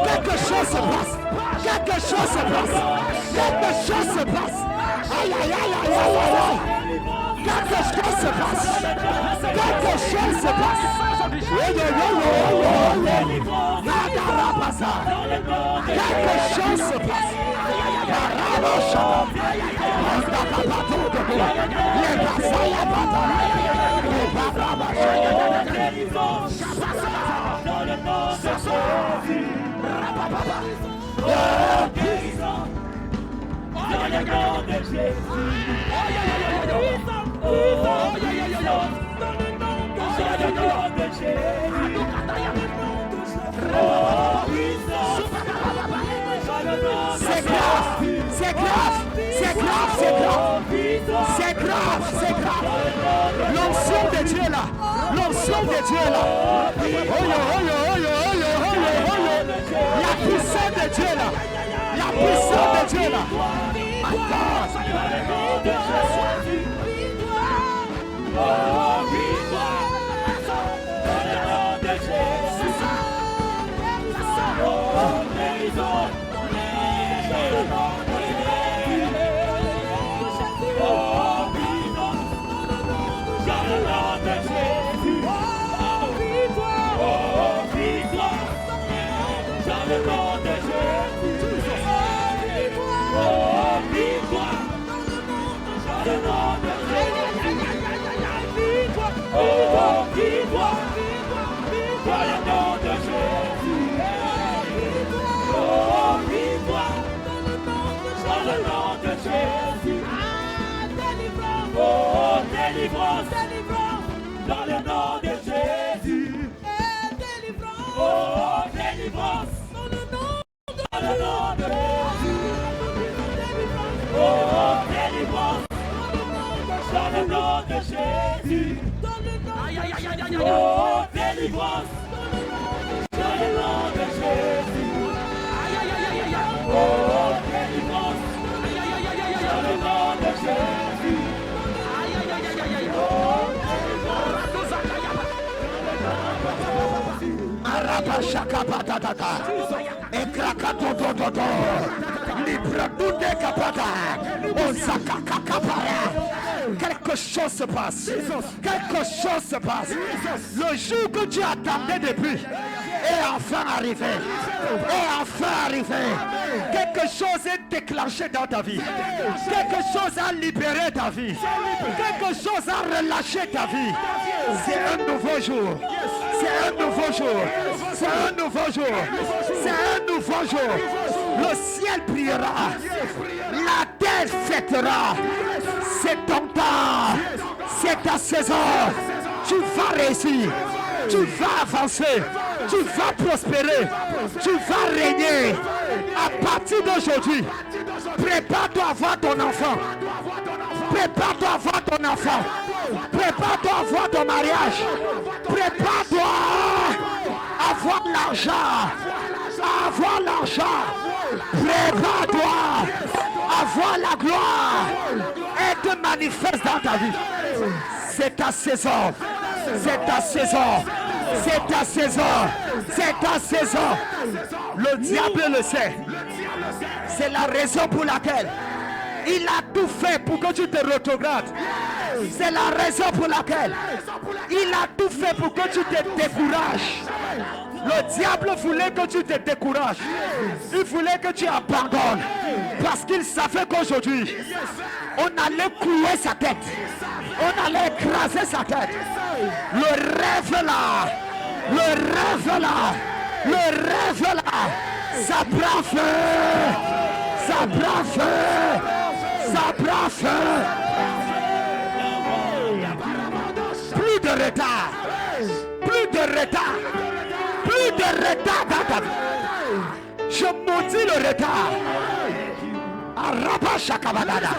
Quelque chose se passe. Quelque chose se passe. Quelque chose se passe. Aïe, aïe, aïe, aïe, aïe, aïe. Quelque chose se passe. Quelque chose se passe. Quelque chose se passe. C'est grave, c'est grave, c'est grave, c'est grave, c'est grave, c'est grave. L'onction de Dieu là, l'onction de Dieu là. La puissance de Dieu là, la puissance de Dieu là. Dans le nom de Jésus, délivrance, oh délivrance, dans le nom de Jésus, oh délivrance, dans le nom de Jésus, oh délivrance, dans le nom de Jésus, oh délivrance, dans le nom de Jésus. Arabashakapatata, Ekrakatototo, Libradude Kapata, Osakakakapara. Quelque chose se passe. Quelque chose se passe. Le jour que Dieu attendait depuis est enfin arrivé. Est enfin arrivé. Quelque chose est déclenché dans ta vie. Quelque chose a libéré ta vie. Quelque chose a relâché ta vie. C'est un nouveau jour. C'est un nouveau jour. C'est un nouveau jour. C'est un nouveau jour. Le ciel priera. La terre fêtera. C'est ton temps. C'est ta saison. Tu vas réussir. Tu vas avancer. Tu vas prospérer. Tu vas régner. À partir d'aujourd'hui, prépare-toi à voir ton enfant. Prépare-toi à voir ton enfant. Prépare-toi à voir ton mariage. Prépare-toi à voir l'argent. À avoir l'argent. Prépare-toi à voir la gloire. Et te manifeste dans ta vie. C'est ta saison. C'est ta saison. C'est ta saison. C'est ta saison. Le diable le sait. C'est la raison pour laquelle il a tout fait pour que tu te rétrogrades. C'est la raison pour laquelle il a tout fait pour que tu te décourages. Le diable voulait que tu te décourages. Il voulait que tu abandonnes. Parce qu'il savait qu'aujourd'hui, on allait couler sa tête. On allait écraser sa tête. Le rêve là. Le rêve là. Le rêve là. Ça prend feu. Ça prend feu. Ça prend feu. Plus de retard. Plus de retard. Plus de retard dans ta vie. Je maudis le retard. Araba Shakabadada.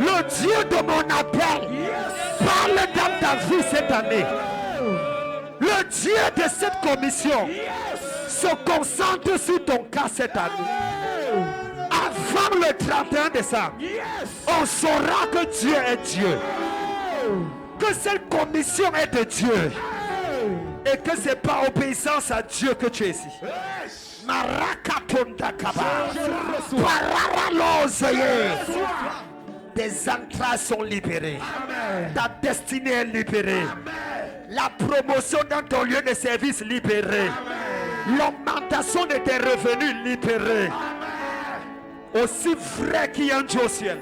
Le Dieu de mon appel parle dans ta vie cette année. Le Dieu de cette commission se concentre sur ton cas cette année. Avant le 31 décembre, on saura que Dieu est Dieu. Que cette commission est de Dieu. Et que ce n'est pas obéissance à Dieu que tu es ici. Tes entrailles sont libérées. Ta destinée est libérée. La promotion dans ton lieu de service libérée. L'augmentation de tes revenus libérée. Aussi vrai qu'il y a un Dieu au ciel.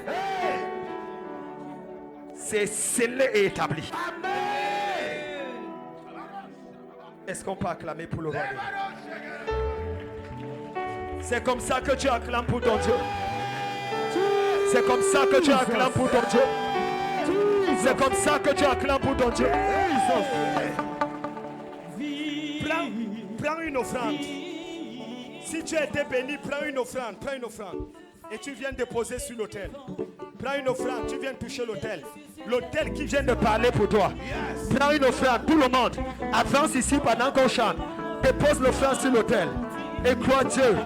C'est scellé et établi. Est-ce qu'on peut acclamer pour le roi? C'est comme ça que tu acclames pour ton Dieu. C'est comme ça que tu acclames pour ton Dieu. C'est comme ça que tu acclames pour ton Dieu. Prends une offrande. Si tu as été béni, prends une offrande. Prends une offrande. Et tu viens déposer sur l'autel. Prends une offrande, tu viens toucher l'autel. L'autel qui vient de parler pour toi. Prends une offrande, tout le monde. Avance ici pendant qu'on chante. Dépose l'offrande sur l'autel. Et crois Dieu.